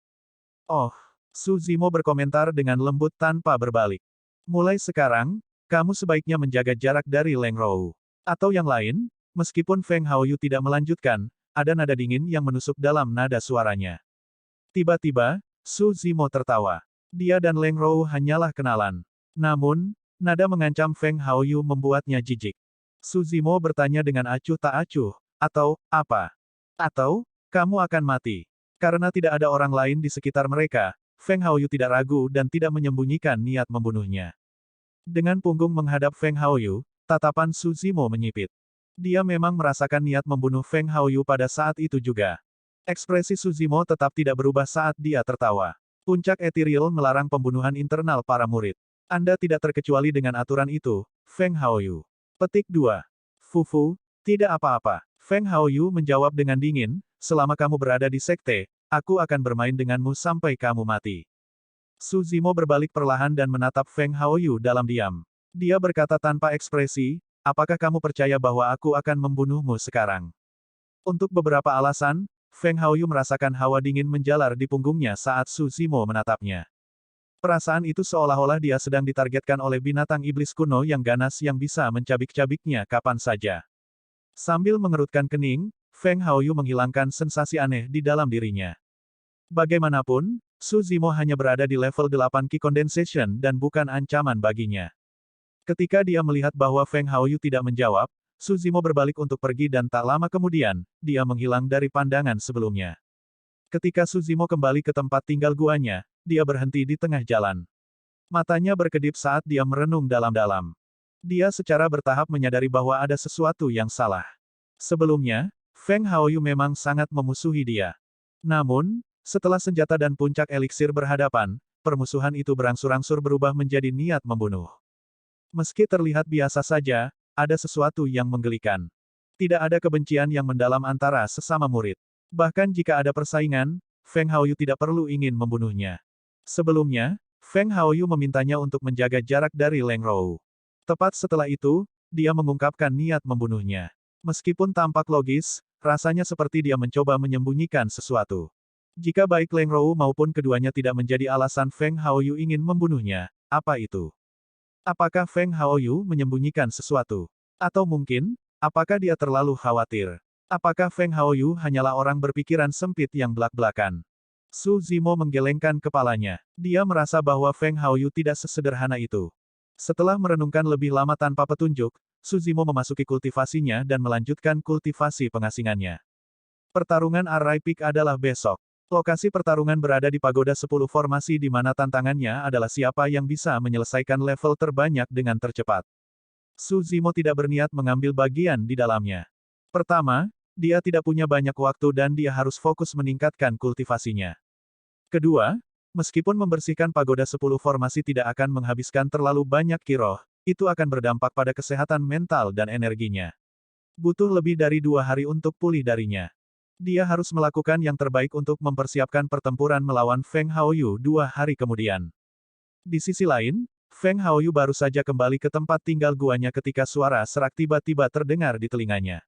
"Oh." Su Zimo berkomentar dengan lembut tanpa berbalik. "Mulai sekarang, kamu sebaiknya menjaga jarak dari Leng Rou. Atau yang lain." Meskipun Feng Haoyu tidak melanjutkan, ada nada dingin yang menusuk dalam nada suaranya. Tiba-tiba, Su Zimo tertawa. Dia dan Leng Rou hanyalah kenalan. Namun, nada mengancam Feng Haoyu membuatnya jijik. Su Zimo bertanya dengan acuh tak acuh, "Atau, apa? Atau, kamu akan mati?" Karena tidak ada orang lain di sekitar mereka, Feng Haoyu tidak ragu dan tidak menyembunyikan niat membunuhnya. Dengan punggung menghadap Feng Haoyu, tatapan Su Zimo menyipit. Dia memang merasakan niat membunuh Feng Haoyu pada saat itu juga. Ekspresi Su Zimo tetap tidak berubah saat dia tertawa. Puncak Ethereal melarang pembunuhan internal para murid. Anda tidak terkecuali dengan aturan itu, Feng Haoyu. Petik 2. Fufu, tidak apa-apa. Feng Haoyu menjawab dengan dingin, "Selama kamu berada di sekte, aku akan bermain denganmu sampai kamu mati." Su Zimo berbalik perlahan dan menatap Feng Haoyu dalam diam. Dia berkata tanpa ekspresi, "Apakah kamu percaya bahwa aku akan membunuhmu sekarang?" Untuk beberapa alasan, Feng Haoyu merasakan hawa dingin menjalar di punggungnya saat Su Zimo menatapnya. Perasaan itu seolah-olah dia sedang ditargetkan oleh binatang iblis kuno yang ganas yang bisa mencabik-cabiknya kapan saja. Sambil mengerutkan kening, Feng Haoyu menghilangkan sensasi aneh di dalam dirinya. Bagaimanapun, Su Zimo hanya berada di level 8 Ki Condensation dan bukan ancaman baginya. Ketika dia melihat bahwa Feng Haoyu tidak menjawab, Su Zimo berbalik untuk pergi dan tak lama kemudian, dia menghilang dari pandangan sebelumnya. Ketika Su Zimo kembali ke tempat tinggal guanya, dia berhenti di tengah jalan. Matanya berkedip saat dia merenung dalam-dalam. Dia secara bertahap menyadari bahwa ada sesuatu yang salah. Sebelumnya, Feng Haoyu memang sangat memusuhi dia. Namun, setelah senjata dan puncak eliksir berhadapan, permusuhan itu berangsur-angsur berubah menjadi niat membunuh. Meski terlihat biasa saja, ada sesuatu yang menggelikan. Tidak ada kebencian yang mendalam antara sesama murid. Bahkan jika ada persaingan, Feng Haoyu tidak perlu ingin membunuhnya. Sebelumnya, Feng Haoyu memintanya untuk menjaga jarak dari Leng Rou. Tepat setelah itu, dia mengungkapkan niat membunuhnya. Meskipun tampak logis, rasanya seperti dia mencoba menyembunyikan sesuatu. Jika baik Leng Rou maupun keduanya tidak menjadi alasan Feng Haoyu ingin membunuhnya, apa itu? Apakah Feng Haoyu menyembunyikan sesuatu? Atau mungkin, apakah dia terlalu khawatir? Apakah Feng Haoyu hanyalah orang berpikiran sempit yang belak-belakan? Su Zimo menggelengkan kepalanya. Dia merasa bahwa Feng Haoyu tidak sesederhana itu. Setelah merenungkan lebih lama tanpa petunjuk, Su Zimo memasuki kultivasinya dan melanjutkan kultivasi pengasingannya. Pertarungan Array Peak adalah besok. Lokasi pertarungan berada di Pagoda 10 Formasi di mana tantangannya adalah siapa yang bisa menyelesaikan level terbanyak dengan tercepat. Su Zimo tidak berniat mengambil bagian di dalamnya. Pertama, dia tidak punya banyak waktu dan dia harus fokus meningkatkan kultivasinya. Kedua, meskipun membersihkan pagoda 10 formasi tidak akan menghabiskan terlalu banyak kiroh, itu akan berdampak pada kesehatan mental dan energinya. Butuh lebih dari 2 hari untuk pulih darinya. Dia harus melakukan yang terbaik untuk mempersiapkan pertempuran melawan Feng Haoyu 2 hari kemudian. Di sisi lain, Feng Haoyu baru saja kembali ke tempat tinggal guanya ketika suara serak tiba-tiba terdengar di telinganya.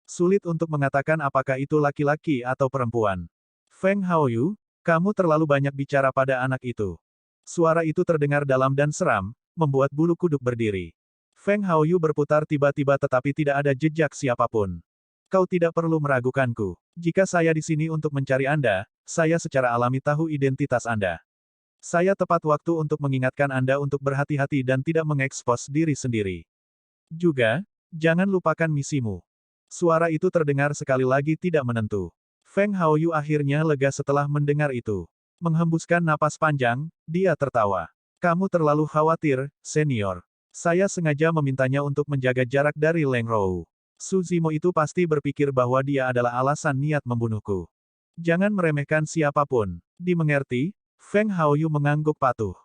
Sulit untuk mengatakan apakah itu laki-laki atau perempuan. Feng Haoyu, kamu terlalu banyak bicara pada anak itu. Suara itu terdengar dalam dan seram, membuat bulu kuduk berdiri. Feng Haoyu berputar tiba-tiba tetapi tidak ada jejak siapapun. Kau tidak perlu meragukanku. Jika saya di sini untuk mencari Anda, saya secara alami tahu identitas Anda. Saya tepat waktu untuk mengingatkan Anda untuk berhati-hati dan tidak mengekspos diri sendiri. Juga, jangan lupakan misimu. Suara itu terdengar sekali lagi tidak menentu. Feng Haoyu akhirnya lega setelah mendengar itu. Menghembuskan napas panjang, dia tertawa. Kamu terlalu khawatir, senior. Saya sengaja memintanya untuk menjaga jarak dari Leng Rou. Su Zimo itu pasti berpikir bahwa dia adalah alasan niat membunuhku. Jangan meremehkan siapapun. Dimengerti, Feng Haoyu mengangguk patuh.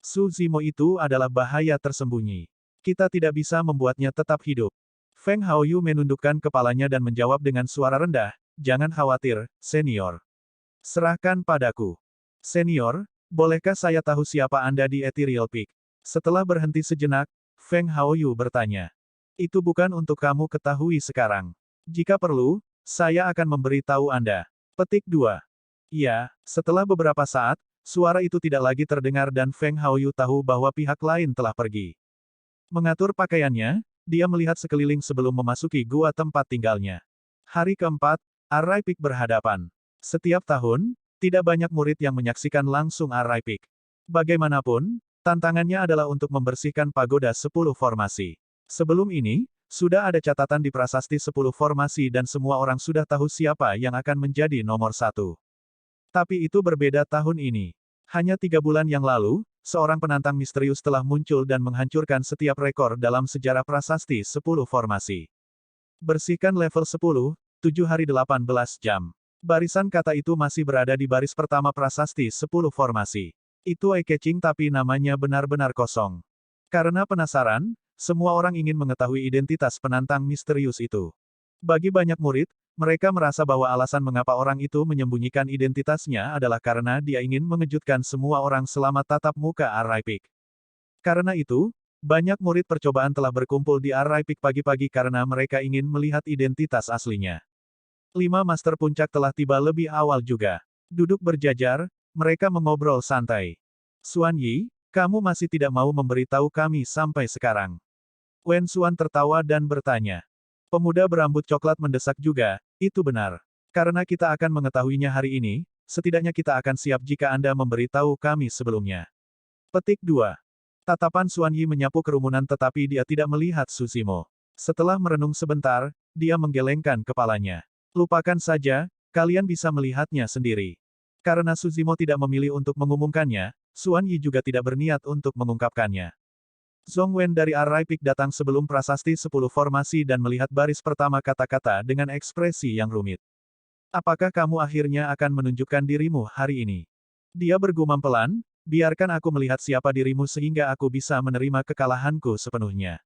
Su Zimo itu adalah bahaya tersembunyi. Kita tidak bisa membuatnya tetap hidup. Feng Haoyu menundukkan kepalanya dan menjawab dengan suara rendah, jangan khawatir, senior. Serahkan padaku. Senior, bolehkah saya tahu siapa Anda di Ethereal Peak? Setelah berhenti sejenak, Feng Haoyu bertanya. Itu bukan untuk kamu ketahui sekarang. Jika perlu, saya akan memberi tahu Anda. Petik 2. Iya, setelah beberapa saat, suara itu tidak lagi terdengar dan Feng Haoyu tahu bahwa pihak lain telah pergi. Mengatur pakaiannya, dia melihat sekeliling sebelum memasuki gua tempat tinggalnya. Hari keempat, Arai Peak berhadapan. Setiap tahun, tidak banyak murid yang menyaksikan langsung Arai Peak. Bagaimanapun, tantangannya adalah untuk membersihkan pagoda 10 formasi. Sebelum ini, sudah ada catatan di prasasti 10 formasi dan semua orang sudah tahu siapa yang akan menjadi nomor 1. Tapi itu berbeda tahun ini. Hanya 3 bulan yang lalu, seorang penantang misterius telah muncul dan menghancurkan setiap rekor dalam sejarah prasasti 10 formasi. Bersihkan level 10, 7 hari 18 jam. Barisan kata itu masih berada di baris pertama prasasti 10 formasi. Itu eye-catching tapi namanya benar-benar kosong. Karena penasaran, semua orang ingin mengetahui identitas penantang misterius itu. Bagi banyak murid, mereka merasa bahwa alasan mengapa orang itu menyembunyikan identitasnya adalah karena dia ingin mengejutkan semua orang selama tatap muka Arai Peak. Karena itu, banyak murid percobaan telah berkumpul di Arai Peak pagi-pagi karena mereka ingin melihat identitas aslinya. 5 Master Puncak telah tiba lebih awal juga. Duduk berjajar, mereka mengobrol santai. Xuan Yi, kamu masih tidak mau memberitahu kami sampai sekarang. Wen Xuan tertawa dan bertanya. Pemuda berambut coklat mendesak juga, itu benar. Karena kita akan mengetahuinya hari ini, setidaknya kita akan siap jika Anda memberitahu kami sebelumnya. Petik 2. Tatapan Xuan Yi menyapu kerumunan tetapi dia tidak melihat Su Zimo. Setelah merenung sebentar, dia menggelengkan kepalanya. Lupakan saja, kalian bisa melihatnya sendiri. Karena Su Zimo tidak memilih untuk mengumumkannya, Xuan Yi juga tidak berniat untuk mengungkapkannya. Zhong Wen dari Arai Peak datang sebelum prasasti 10 formasi dan melihat baris pertama kata-kata dengan ekspresi yang rumit. Apakah kamu akhirnya akan menunjukkan dirimu hari ini? Dia bergumam pelan, biarkan aku melihat siapa dirimu sehingga aku bisa menerima kekalahanku sepenuhnya.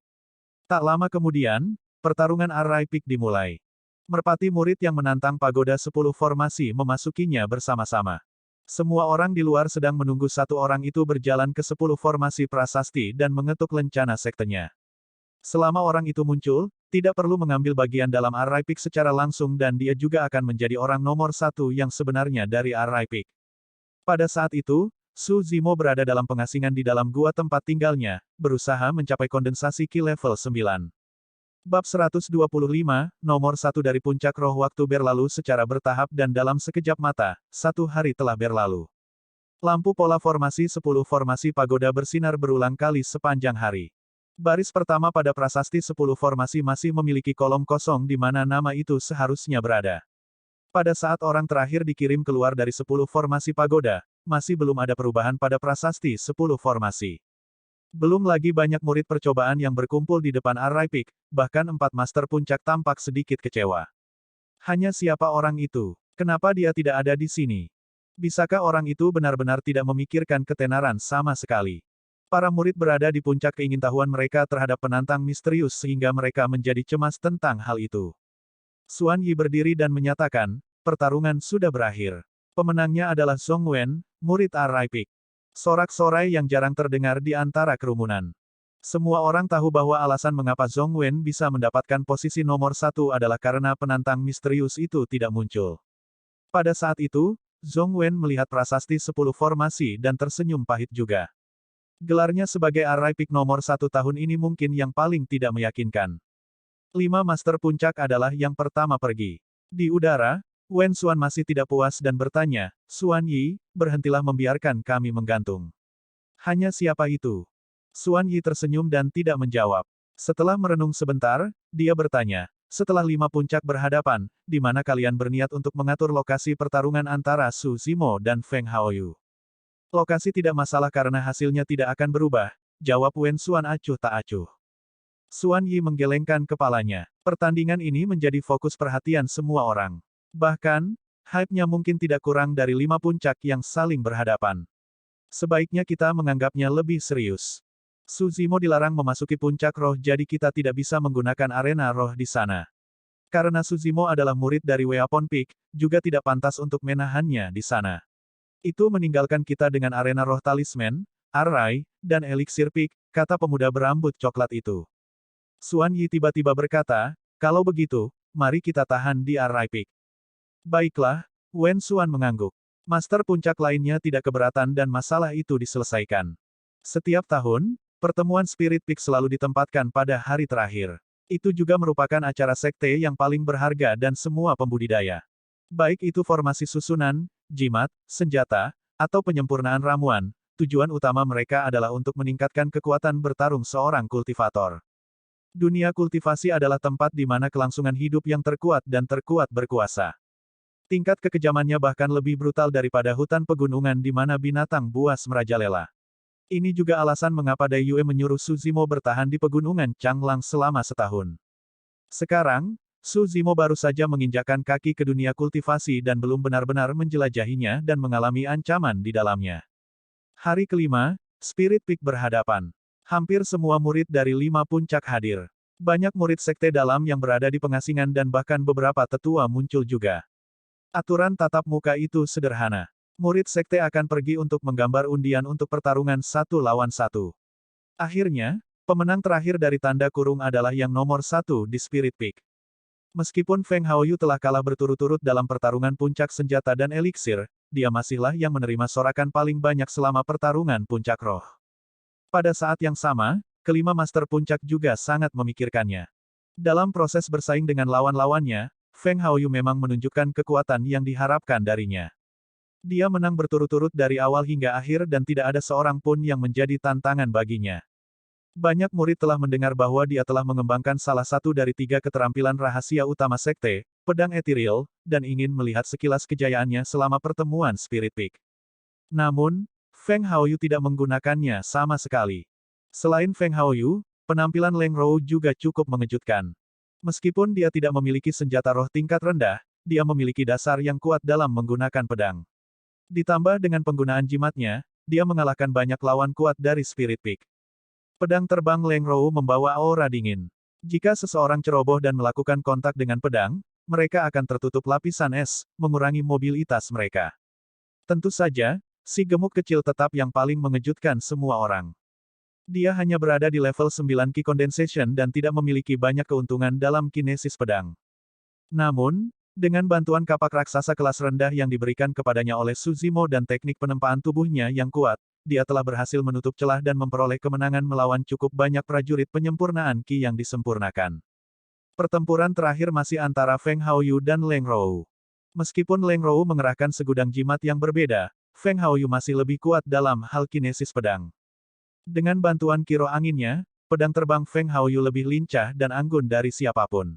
Tak lama kemudian, pertarungan Arai Peak dimulai. Merpati murid yang menantang pagoda 10 formasi memasukinya bersama-sama. Semua orang di luar sedang menunggu satu orang itu berjalan ke 10 formasi prasasti dan mengetuk lencana sektenya. Selama orang itu muncul, tidak perlu mengambil bagian dalam Arai Peak secara langsung dan dia juga akan menjadi orang nomor 1 yang sebenarnya dari Arai Peak. Pada saat itu, Su Zimo berada dalam pengasingan di dalam gua tempat tinggalnya, berusaha mencapai kondensasi Ki level 9. Bab 125, nomor 1 dari puncak roh waktu berlalu secara bertahap dan dalam sekejap mata, 1 hari telah berlalu. Lampu pola formasi 10 formasi pagoda bersinar berulang kali sepanjang hari. Baris pertama pada prasasti 10 formasi masih memiliki kolom kosong di mana nama itu seharusnya berada. Pada saat orang terakhir dikirim keluar dari 10 formasi pagoda, masih belum ada perubahan pada prasasti 10 formasi. Belum lagi banyak murid percobaan yang berkumpul di depan Array Peak, bahkan 4 master puncak tampak sedikit kecewa. Hanya siapa orang itu? Kenapa dia tidak ada di sini? Bisakah orang itu benar-benar tidak memikirkan ketenaran sama sekali? Para murid berada di puncak keingintahuan mereka terhadap penantang misterius sehingga mereka menjadi cemas tentang hal itu. Xuan Yi berdiri dan menyatakan, pertarungan sudah berakhir. Pemenangnya adalah Zhong Wen, murid Array Peak. Sorak-sorai yang jarang terdengar di antara kerumunan. Semua orang tahu bahwa alasan mengapa Zhong Wen bisa mendapatkan posisi nomor 1 adalah karena penantang misterius itu tidak muncul. Pada saat itu, Zhong Wen melihat prasasti 10 formasi dan tersenyum pahit juga. Gelarnya sebagai Array Peak nomor 1 tahun ini mungkin yang paling tidak meyakinkan. 5 master puncak adalah yang pertama pergi. Di udara, Wen Xuan masih tidak puas dan bertanya, Xuan Yi, berhentilah membiarkan kami menggantung. Hanya siapa itu? Xuan Yi tersenyum dan tidak menjawab. Setelah merenung sebentar, dia bertanya, setelah 5 puncak berhadapan, di mana kalian berniat untuk mengatur lokasi pertarungan antara Su Zimo dan Feng Haoyu? Lokasi tidak masalah karena hasilnya tidak akan berubah, jawab Wen Xuan acuh tak acuh. Xuan Yi menggelengkan kepalanya. Pertandingan ini menjadi fokus perhatian semua orang. Bahkan, hype-nya mungkin tidak kurang dari 5 puncak yang saling berhadapan. Sebaiknya kita menganggapnya lebih serius. Su Zimo dilarang memasuki puncak roh jadi kita tidak bisa menggunakan arena roh di sana. Karena Su Zimo adalah murid dari Weapon Peak, juga tidak pantas untuk menahannya di sana. Itu meninggalkan kita dengan arena roh talisman, Array, dan Elixir Peak, kata pemuda berambut coklat itu. Xuan Yi tiba-tiba berkata, kalau begitu, mari kita tahan di Array Peak. Baiklah, Wen Xuan mengangguk. Master puncak lainnya tidak keberatan dan masalah itu diselesaikan. Setiap tahun, pertemuan Spirit Peak selalu ditempatkan pada hari terakhir. Itu juga merupakan acara sekte yang paling berharga dan semua pembudidaya. Baik itu formasi susunan, jimat, senjata, atau penyempurnaan ramuan, tujuan utama mereka adalah untuk meningkatkan kekuatan bertarung seorang kultivator. Dunia kultivasi adalah tempat di mana kelangsungan hidup yang terkuat dan terkuat berkuasa. Tingkat kekejamannya bahkan lebih brutal daripada hutan pegunungan di mana binatang buas merajalela. Ini juga alasan mengapa Dai Yue menyuruh Su Zimo bertahan di pegunungan Changlang selama setahun. Sekarang, Su Zimo baru saja menginjakkan kaki ke dunia kultivasi dan belum benar-benar menjelajahinya dan mengalami ancaman di dalamnya. Hari kelima, Spirit Peak berhadapan. Hampir semua murid dari 5 puncak hadir. Banyak murid sekte dalam yang berada di pengasingan dan bahkan beberapa tetua muncul juga. Aturan tatap muka itu sederhana. Murid sekte akan pergi untuk menggambar undian untuk pertarungan 1 lawan 1. Akhirnya, pemenang terakhir dari tanda kurung adalah yang nomor 1 di Spirit Peak. Meskipun Feng Haoyu telah kalah berturut-turut dalam pertarungan puncak senjata dan eliksir, dia masihlah yang menerima sorakan paling banyak selama pertarungan puncak roh. Pada saat yang sama, kelima master puncak juga sangat memikirkannya. Dalam proses bersaing dengan lawan-lawannya, Feng Haoyu memang menunjukkan kekuatan yang diharapkan darinya. Dia menang berturut-turut dari awal hingga akhir dan tidak ada seorang pun yang menjadi tantangan baginya. Banyak murid telah mendengar bahwa dia telah mengembangkan salah satu dari 3 keterampilan rahasia utama sekte, pedang ethereal, dan ingin melihat sekilas kejayaannya selama pertemuan Spirit Peak. Namun, Feng Haoyu tidak menggunakannya sama sekali. Selain Feng Haoyu, penampilan Leng Rou juga cukup mengejutkan. Meskipun dia tidak memiliki senjata roh tingkat rendah, dia memiliki dasar yang kuat dalam menggunakan pedang. Ditambah dengan penggunaan jimatnya, dia mengalahkan banyak lawan kuat dari Spirit Peak. Pedang terbang Leng Rou membawa aura dingin. Jika seseorang ceroboh dan melakukan kontak dengan pedang, mereka akan tertutup lapisan es, mengurangi mobilitas mereka. Tentu saja, si gemuk kecil tetap yang paling mengejutkan semua orang. Dia hanya berada di level 9 Ki Condensation dan tidak memiliki banyak keuntungan dalam kinesis pedang. Namun, dengan bantuan kapak raksasa kelas rendah yang diberikan kepadanya oleh Su Zimo dan teknik penempaan tubuhnya yang kuat, dia telah berhasil menutup celah dan memperoleh kemenangan melawan cukup banyak prajurit penyempurnaan Ki yang disempurnakan. Pertempuran terakhir masih antara Feng Haoyu dan Leng Rou. Meskipun Leng Rou mengerahkan segudang jimat yang berbeda, Feng Haoyu masih lebih kuat dalam hal kinesis pedang. Dengan bantuan kiroh anginnya, pedang terbang Feng Haoyu lebih lincah dan anggun dari siapapun.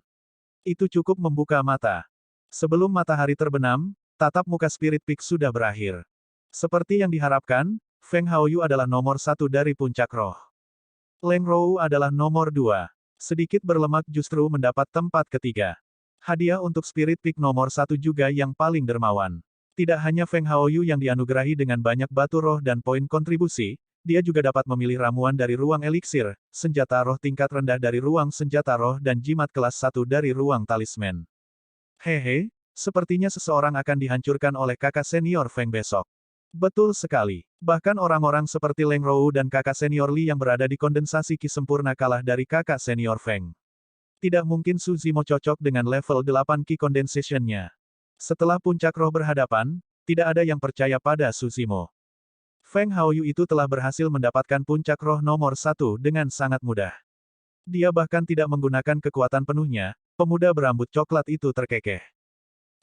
Itu cukup membuka mata. Sebelum matahari terbenam, tatap muka Spirit Peak sudah berakhir. Seperti yang diharapkan, Feng Haoyu adalah nomor 1 dari puncak roh. Leng Rou adalah nomor 2. Sedikit berlemak justru mendapat tempat ketiga. Hadiah untuk Spirit Peak nomor 1 juga yang paling dermawan. Tidak hanya Feng Haoyu yang dianugerahi dengan banyak batu roh dan poin kontribusi, dia juga dapat memilih ramuan dari ruang eliksir, senjata roh tingkat rendah dari ruang senjata roh dan jimat kelas 1 dari ruang talisman. Hehe, sepertinya seseorang akan dihancurkan oleh kakak senior Feng besok. Betul sekali. Bahkan orang-orang seperti Leng Rou dan kakak senior Li yang berada di kondensasi Ki sempurna kalah dari kakak senior Feng. Tidak mungkin Su Zimo cocok dengan level 8 Ki Condensation-nya. Setelah puncak roh berhadapan, tidak ada yang percaya pada Su Zimo. Feng Haoyu itu telah berhasil mendapatkan puncak roh nomor 1 dengan sangat mudah. Dia bahkan tidak menggunakan kekuatan penuhnya, pemuda berambut coklat itu terkekeh.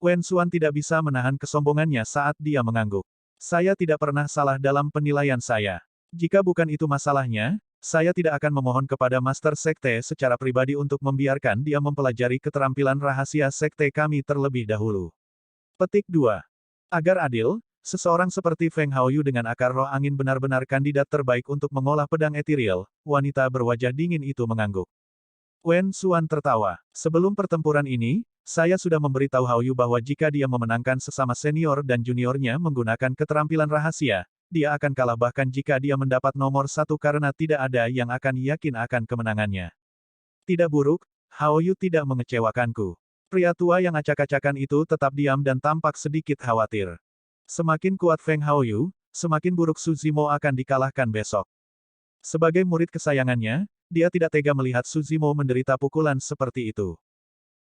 Wen Xuan tidak bisa menahan kesombongannya saat dia mengangguk. Saya tidak pernah salah dalam penilaian saya. Jika bukan itu masalahnya, saya tidak akan memohon kepada Master Sekte secara pribadi untuk membiarkan dia mempelajari keterampilan rahasia Sekte kami terlebih dahulu. Petik 2. Agar adil, seseorang seperti Feng Haoyu dengan akar roh angin benar-benar kandidat terbaik untuk mengolah pedang ethereal, wanita berwajah dingin itu mengangguk. Wen Xuan tertawa. Sebelum pertempuran ini, saya sudah memberitahu Haoyu bahwa jika dia memenangkan sesama senior dan juniornya menggunakan keterampilan rahasia, dia akan kalah bahkan jika dia mendapat nomor 1 karena tidak ada yang akan yakin akan kemenangannya. Tidak buruk, Haoyu tidak mengecewakanku. Pria tua yang acak-acakan itu tetap diam dan tampak sedikit khawatir. Semakin kuat Feng Haoyu, semakin buruk Su Zimo akan dikalahkan besok. Sebagai murid kesayangannya, dia tidak tega melihat Su Zimo menderita pukulan seperti itu.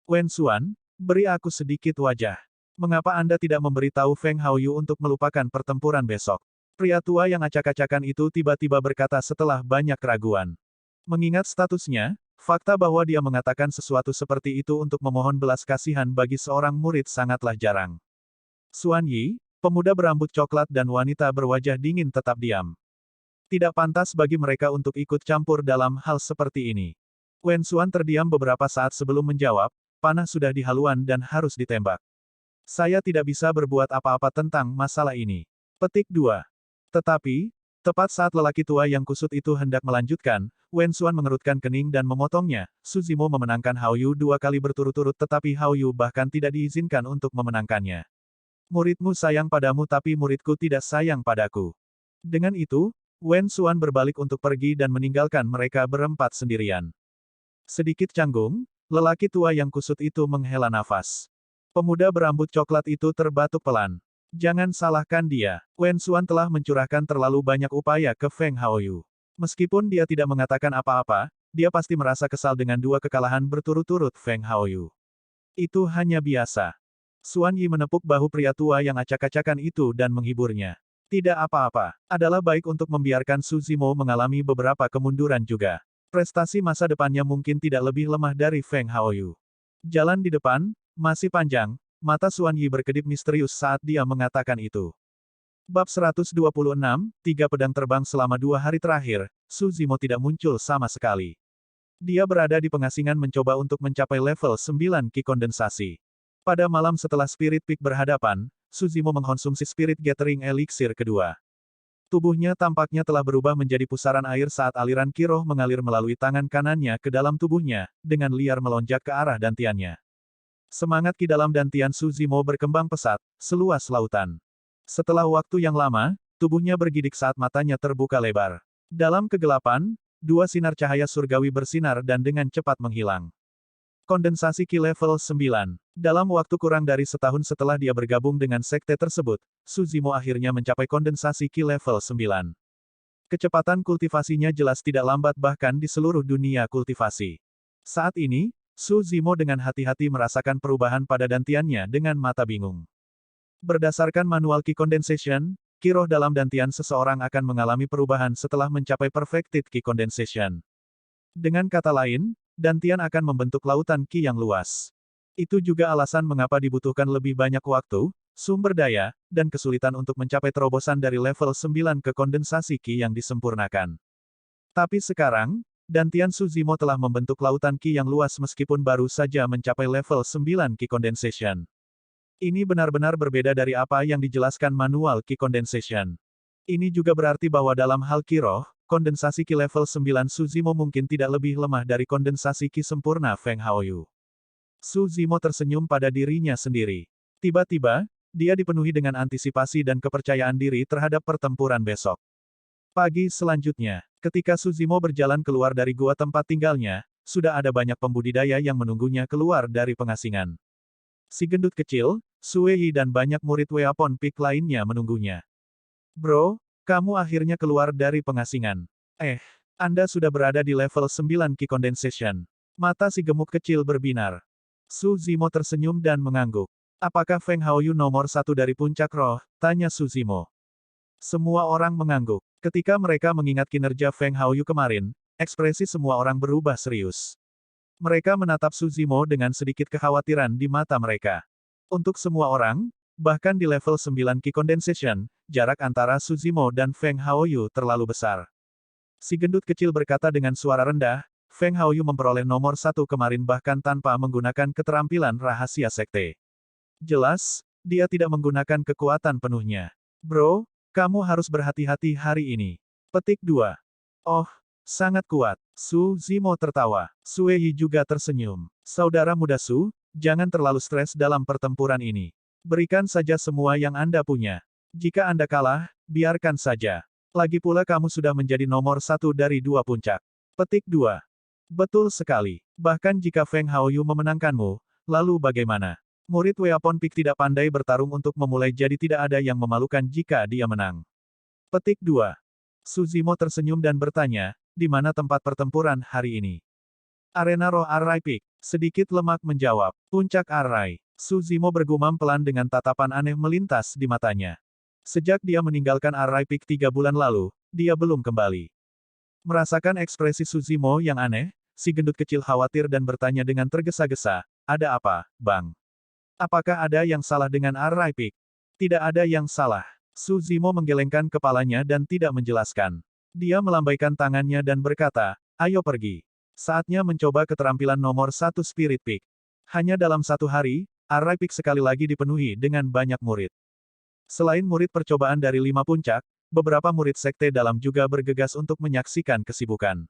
Wen Xuan, beri aku sedikit wajah. Mengapa Anda tidak memberitahu Feng Haoyu untuk melupakan pertempuran besok? Pria tua yang acak-acakan itu tiba-tiba berkata setelah banyak keraguan. Mengingat statusnya, fakta bahwa dia mengatakan sesuatu seperti itu untuk memohon belas kasihan bagi seorang murid sangatlah jarang. Xuan Yi, pemuda berambut coklat dan wanita berwajah dingin tetap diam. Tidak pantas bagi mereka untuk ikut campur dalam hal seperti ini. Wen Xuan terdiam beberapa saat sebelum menjawab, panah sudah di haluan dan harus ditembak. Saya tidak bisa berbuat apa-apa tentang masalah ini. Petik 2. Tetapi, tepat saat lelaki tua yang kusut itu hendak melanjutkan, Wen Xuan mengerutkan kening dan memotongnya. Su Zimo memenangkan Haoyu 2 kali berturut-turut tetapi Haoyu bahkan tidak diizinkan untuk memenangkannya. Muridmu sayang padamu tapi muridku tidak sayang padaku. Dengan itu, Wen Xuan berbalik untuk pergi dan meninggalkan mereka berempat sendirian. Sedikit canggung, lelaki tua yang kusut itu menghela nafas. Pemuda berambut coklat itu terbatuk pelan. Jangan salahkan dia. Wen Xuan telah mencurahkan terlalu banyak upaya ke Feng Haoyu. Meskipun dia tidak mengatakan apa-apa, dia pasti merasa kesal dengan 2 kekalahan berturut-turut Feng Haoyu. Itu hanya biasa. Xuan Yi menepuk bahu pria tua yang acak-acakan itu dan menghiburnya. Tidak apa-apa. Adalah baik untuk membiarkan Su Zimo mengalami beberapa kemunduran juga. Prestasi masa depannya mungkin tidak lebih lemah dari Feng Haoyu. Jalan di depan masih panjang. Mata Xuan Yi berkedip misterius saat dia mengatakan itu. Bab 126, 3 pedang terbang selama 2 hari terakhir, Su Zimo tidak muncul sama sekali. Dia berada di pengasingan mencoba untuk mencapai level 9 Ki kondensasi. Pada malam setelah Spirit Peak berhadapan, Su Zimo mengkonsumsi Spirit Gathering Elixir kedua. Tubuhnya tampaknya telah berubah menjadi pusaran air saat aliran Ki roh mengalir melalui tangan kanannya ke dalam tubuhnya, dengan liar melonjak ke arah dantiannya. Semangat Ki dalam dantian Su Zimo berkembang pesat, seluas lautan. Setelah waktu yang lama, tubuhnya bergidik saat matanya terbuka lebar. Dalam kegelapan, 2 sinar cahaya surgawi bersinar dan dengan cepat menghilang. Kondensasi Ki level 9. Dalam waktu kurang dari setahun setelah dia bergabung dengan sekte tersebut, Su Zimo akhirnya mencapai kondensasi Ki level 9. Kecepatan kultivasinya jelas tidak lambat bahkan di seluruh dunia kultivasi. Saat ini, Su Zimo dengan hati-hati merasakan perubahan pada dantiannya dengan mata bingung. Berdasarkan manual Ki Condensation, Ki roh dalam dantian seseorang akan mengalami perubahan setelah mencapai Perfected Ki Condensation. Dengan kata lain, dantian akan membentuk lautan Ki yang luas. Itu juga alasan mengapa dibutuhkan lebih banyak waktu, sumber daya, dan kesulitan untuk mencapai terobosan dari level 9 ke kondensasi Ki yang disempurnakan. Tapi sekarang, dantian Su Zimo telah membentuk lautan Ki yang luas meskipun baru saja mencapai level 9 Ki Condensation. Ini benar-benar berbeda dari apa yang dijelaskan manual Ki Condensation. Ini juga berarti bahwa dalam hal Ki roh, kondensasi Ki level 9 Suzimo mungkin tidak lebih lemah dari kondensasi Ki sempurna Feng Haoyu. Suzimo tersenyum pada dirinya sendiri. Tiba-tiba, dia dipenuhi dengan antisipasi dan kepercayaan diri terhadap pertempuran besok. Pagi selanjutnya, ketika Suzimo berjalan keluar dari gua tempat tinggalnya, sudah ada banyak pembudidaya yang menunggunya keluar dari pengasingan. Si gendut kecil, Suei dan banyak murid Weapon Peak lainnya menunggunya. Bro, kamu akhirnya keluar dari pengasingan. Anda sudah berada di level 9 Ki Condensation. Mata si gemuk kecil berbinar. Suzimo tersenyum dan mengangguk. Apakah Feng Haoyu nomor 1 dari puncak roh? Tanya Suzimo. Semua orang mengangguk. Ketika mereka mengingat kinerja Feng Haoyu kemarin, ekspresi semua orang berubah serius. Mereka menatap Suzimo dengan sedikit kekhawatiran di mata mereka. Untuk semua orang, bahkan di level 9 Ki Condensation, jarak antara Suzimo dan Feng Haoyu terlalu besar. Si gendut kecil berkata dengan suara rendah, Feng Haoyu memperoleh nomor 1 kemarin bahkan tanpa menggunakan keterampilan rahasia sekte. Jelas, dia tidak menggunakan kekuatan penuhnya. Bro, kamu harus berhati-hati hari ini. Petik 2. Oh, sangat kuat. Suzimo tertawa. Suei juga tersenyum. Saudara muda Su, jangan terlalu stres dalam pertempuran ini. Berikan saja semua yang Anda punya. Jika Anda kalah, biarkan saja. Lagi pula kamu sudah menjadi nomor 1 dari 2 puncak. Petik 2. Betul sekali. Bahkan jika Feng Haoyu memenangkanmu, lalu bagaimana? Murid Weapon Peak tidak pandai bertarung untuk memulai jadi tidak ada yang memalukan jika dia menang. Petik 2. Suzimo tersenyum dan bertanya, di mana tempat pertempuran hari ini? Arena Roh Arrai Peak. Sedikit lemak menjawab. Puncak Arrai. Suzimo bergumam pelan dengan tatapan aneh melintas di matanya. Sejak dia meninggalkan Arrai Peak 3 bulan lalu, dia belum kembali. Merasakan ekspresi Suzimo yang aneh, si gendut kecil khawatir dan bertanya dengan tergesa-gesa, ada apa, Bang? Apakah ada yang salah dengan Arrai Peak? Tidak ada yang salah. Suzimo menggelengkan kepalanya dan tidak menjelaskan. Dia melambaikan tangannya dan berkata, ayo pergi. Saatnya mencoba keterampilan nomor 1 Spirit Peak. Hanya dalam 1 hari, Arrai Peak sekali lagi dipenuhi dengan banyak murid. Selain murid percobaan dari 5 puncak, beberapa murid sekte dalam juga bergegas untuk menyaksikan kesibukan.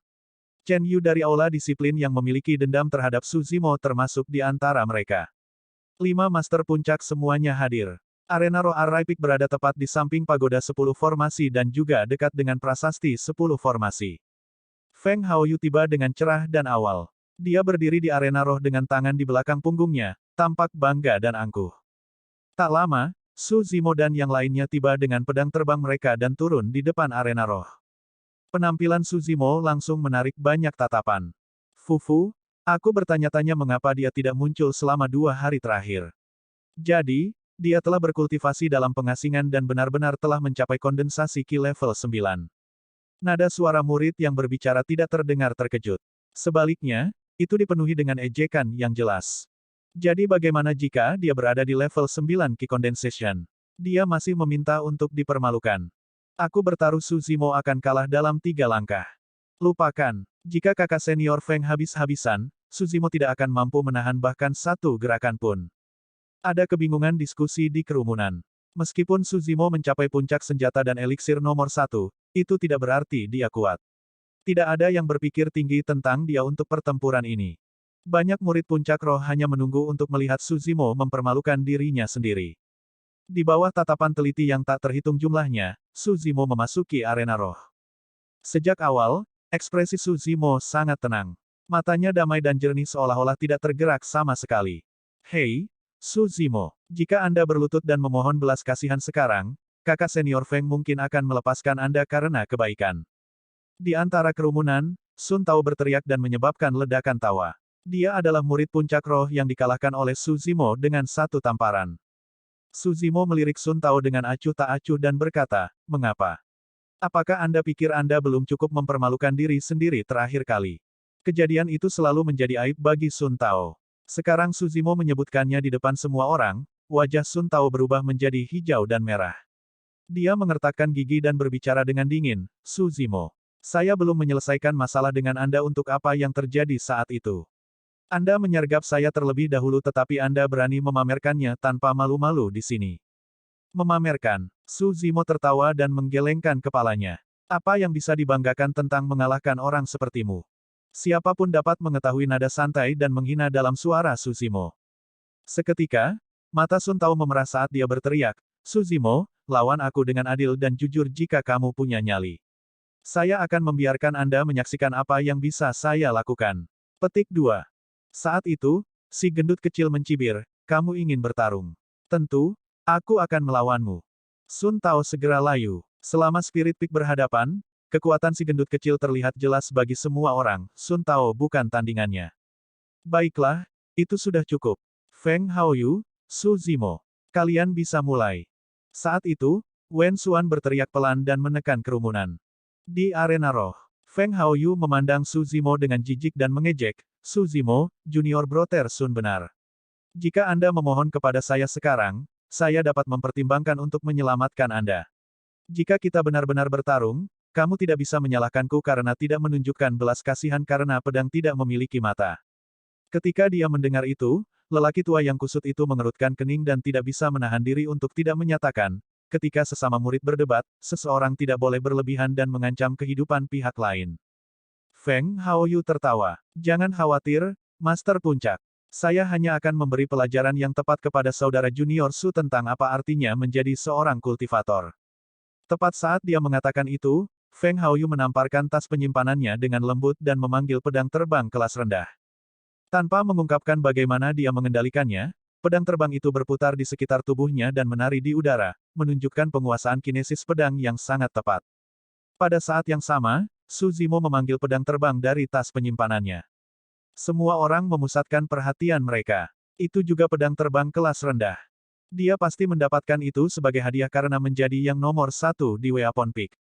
Chen Yu dari Aula Disiplin yang memiliki dendam terhadap Suzimo termasuk di antara mereka. 5 master puncak semuanya hadir. Arena Roh Arrai Peak berada tepat di samping pagoda 10 formasi dan juga dekat dengan prasasti 10 formasi. Feng Haoyu tiba dengan cerah dan awal. Dia berdiri di arena roh dengan tangan di belakang punggungnya, tampak bangga dan angkuh. Tak lama, Suzimo dan yang lainnya tiba dengan pedang terbang mereka dan turun di depan arena roh. Penampilan Suzimo langsung menarik banyak tatapan. Fufu, aku bertanya-tanya mengapa dia tidak muncul selama 2 hari terakhir. Jadi, dia telah berkultivasi dalam pengasingan dan benar-benar telah mencapai kondensasi Ki level 9. Nada suara murid yang berbicara tidak terdengar terkejut. Sebaliknya, itu dipenuhi dengan ejekan yang jelas. Jadi bagaimana jika dia berada di level 9 Ki Condensation? Dia masih meminta untuk dipermalukan. Aku bertaruh Suzimo akan kalah dalam 3 langkah. Lupakan, jika kakak senior Feng habis-habisan, Suzimo tidak akan mampu menahan bahkan 1 gerakan pun. Ada kebingungan diskusi di kerumunan. Meskipun Suzimo mencapai puncak senjata dan eliksir nomor 1, itu tidak berarti dia kuat. Tidak ada yang berpikir tinggi tentang dia untuk pertempuran ini. Banyak murid puncak roh hanya menunggu untuk melihat Suzimo mempermalukan dirinya sendiri. Di bawah tatapan teliti yang tak terhitung jumlahnya, Suzimo memasuki arena roh. Sejak awal, ekspresi Suzimo sangat tenang. Matanya damai dan jernih seolah-olah tidak tergerak sama sekali. Hei, Suzimo, jika Anda berlutut dan memohon belas kasihan sekarang, kakak senior Feng mungkin akan melepaskan Anda karena kebaikan. Di antara kerumunan, Sun Tao berteriak dan menyebabkan ledakan tawa. Dia adalah murid puncak roh yang dikalahkan oleh Suzimo dengan 1 tamparan. Suzimo melirik Sun Tao dengan acuh tak acuh dan berkata, mengapa? Apakah Anda pikir Anda belum cukup mempermalukan diri sendiri terakhir kali? Kejadian itu selalu menjadi aib bagi Sun Tao. Sekarang Suzimo menyebutkannya di depan semua orang, wajah Sun Tao berubah menjadi hijau dan merah. Dia mengertakkan gigi dan berbicara dengan dingin, Suzimo. Saya belum menyelesaikan masalah dengan Anda untuk apa yang terjadi saat itu. Anda menyergap saya terlebih dahulu tetapi Anda berani memamerkannya tanpa malu-malu di sini. Memamerkan. Suzimo tertawa dan menggelengkan kepalanya. Apa yang bisa dibanggakan tentang mengalahkan orang sepertimu? Siapapun dapat mengetahui nada santai dan menghina dalam suara Suzimo. Seketika, mata Sun Tao memerah saat dia berteriak, Suzimo, lawan aku dengan adil dan jujur jika kamu punya nyali. Saya akan membiarkan Anda menyaksikan apa yang bisa saya lakukan. Petik 2. Saat itu, si gendut kecil mencibir, kamu ingin bertarung. Tentu, aku akan melawanmu. Sun Tao segera layu. Selama Spirit Peak berhadapan, kekuatan si gendut kecil terlihat jelas bagi semua orang, Sun Tao bukan tandingannya. Baiklah, itu sudah cukup. Feng Haoyu, Su Zimo. Kalian bisa mulai. Saat itu, Wen Xuan berteriak pelan dan menekan kerumunan. Di arena roh, Feng Haoyu memandang Su Zimo dengan jijik dan mengejek, Su Zimo, Junior Brother Sun benar. Jika Anda memohon kepada saya sekarang, saya dapat mempertimbangkan untuk menyelamatkan Anda. Jika kita benar-benar bertarung, kamu tidak bisa menyalahkanku karena tidak menunjukkan belas kasihan karena pedang tidak memiliki mata. Ketika dia mendengar itu, lelaki tua yang kusut itu mengerutkan kening dan tidak bisa menahan diri untuk tidak menyatakan, ketika sesama murid berdebat, seseorang tidak boleh berlebihan dan mengancam kehidupan pihak lain. Feng Haoyu tertawa. Jangan khawatir, Master Puncak. Saya hanya akan memberi pelajaran yang tepat kepada saudara junior Su tentang apa artinya menjadi seorang kultivator. Tepat saat dia mengatakan itu, Feng Haoyu menamparkan tas penyimpanannya dengan lembut dan memanggil pedang terbang kelas rendah. Tanpa mengungkapkan bagaimana dia mengendalikannya, pedang terbang itu berputar di sekitar tubuhnya dan menari di udara, menunjukkan penguasaan kinesis pedang yang sangat tepat. Pada saat yang sama, Su Zimo memanggil pedang terbang dari tas penyimpanannya. Semua orang memusatkan perhatian mereka. Itu juga pedang terbang kelas rendah. Dia pasti mendapatkan itu sebagai hadiah karena menjadi yang nomor 1 di Weapon Peak.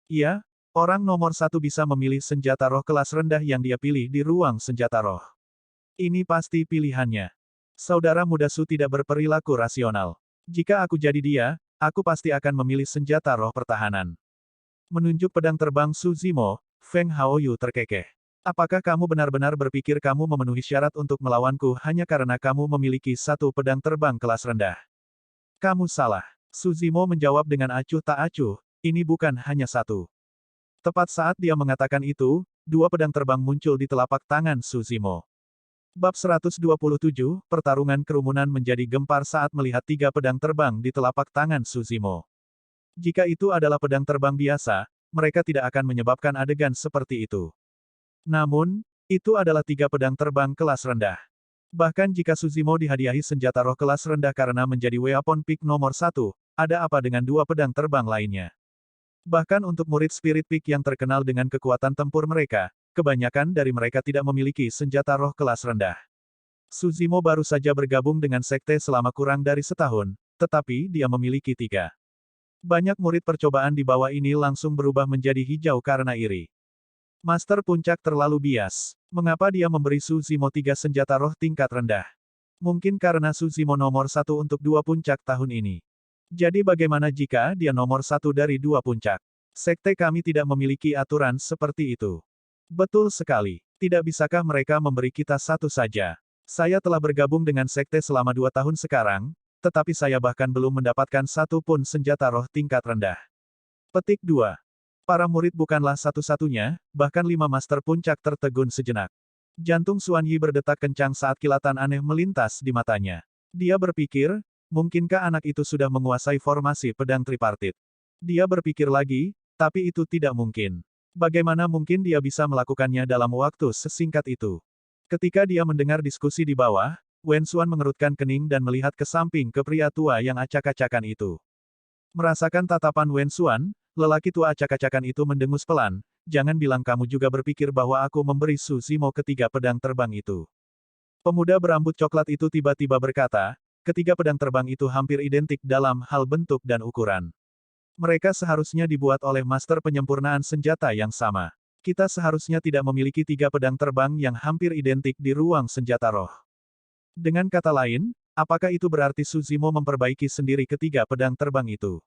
Iya, orang nomor 1 bisa memilih senjata roh kelas rendah yang dia pilih di ruang senjata roh. Ini pasti pilihannya. Saudara muda Su tidak berperilaku rasional. Jika aku jadi dia, aku pasti akan memilih senjata roh pertahanan. Menunjuk pedang terbang Su Zimo, Feng Haoyu terkekeh. Apakah kamu benar-benar berpikir kamu memenuhi syarat untuk melawanku hanya karena kamu memiliki satu pedang terbang kelas rendah? Kamu salah. Su Zimo menjawab dengan acuh tak acuh, ini bukan hanya satu. Tepat saat dia mengatakan itu, dua pedang terbang muncul di telapak tangan Su Zimo. Bab 127, pertarungan kerumunan menjadi gempar saat melihat tiga pedang terbang di telapak tangan Su Zimo. Jika itu adalah pedang terbang biasa, mereka tidak akan menyebabkan adegan seperti itu. Namun, itu adalah tiga pedang terbang kelas rendah. Bahkan jika Suzimo dihadiahi senjata roh kelas rendah karena menjadi Weapon Peak nomor 1, ada apa dengan dua pedang terbang lainnya? Bahkan untuk murid Spirit Peak yang terkenal dengan kekuatan tempur mereka, kebanyakan dari mereka tidak memiliki senjata roh kelas rendah. Suzimo baru saja bergabung dengan sekte selama kurang dari setahun, tetapi dia memiliki tiga. Banyak murid percobaan di bawah ini langsung berubah menjadi hijau karena iri. Master Puncak terlalu bias. Mengapa dia memberi Su Zimo tiga senjata roh tingkat rendah? Mungkin karena Su Zimo nomor 1 untuk dua puncak tahun ini. Jadi bagaimana jika dia nomor 1 dari dua puncak? Sekte kami tidak memiliki aturan seperti itu. Betul sekali. Tidak bisakah mereka memberi kita satu saja? Saya telah bergabung dengan sekte selama 2 tahun sekarang, tetapi saya bahkan belum mendapatkan satu pun senjata roh tingkat rendah. Petik 2. Para murid bukanlah satu-satunya, bahkan 5 master puncak tertegun sejenak. Jantung Xuan Yi berdetak kencang saat kilatan aneh melintas di matanya. Dia berpikir, mungkinkah anak itu sudah menguasai formasi pedang tripartit? Dia berpikir lagi, tapi itu tidak mungkin. Bagaimana mungkin dia bisa melakukannya dalam waktu sesingkat itu? Ketika dia mendengar diskusi di bawah, Wen Xuan mengerutkan kening dan melihat ke samping ke pria tua yang acak-acakan itu. Merasakan tatapan Wen Xuan, lelaki tua acak-acakan itu mendengus pelan, jangan bilang kamu juga berpikir bahwa aku memberi Su Zimo ketiga pedang terbang itu. Pemuda berambut coklat itu tiba-tiba berkata, ketiga pedang terbang itu hampir identik dalam hal bentuk dan ukuran. Mereka seharusnya dibuat oleh master penyempurnaan senjata yang sama. Kita seharusnya tidak memiliki tiga pedang terbang yang hampir identik di ruang senjata roh. Dengan kata lain, apakah itu berarti Su Zimo memperbaiki sendiri ketiga pedang terbang itu?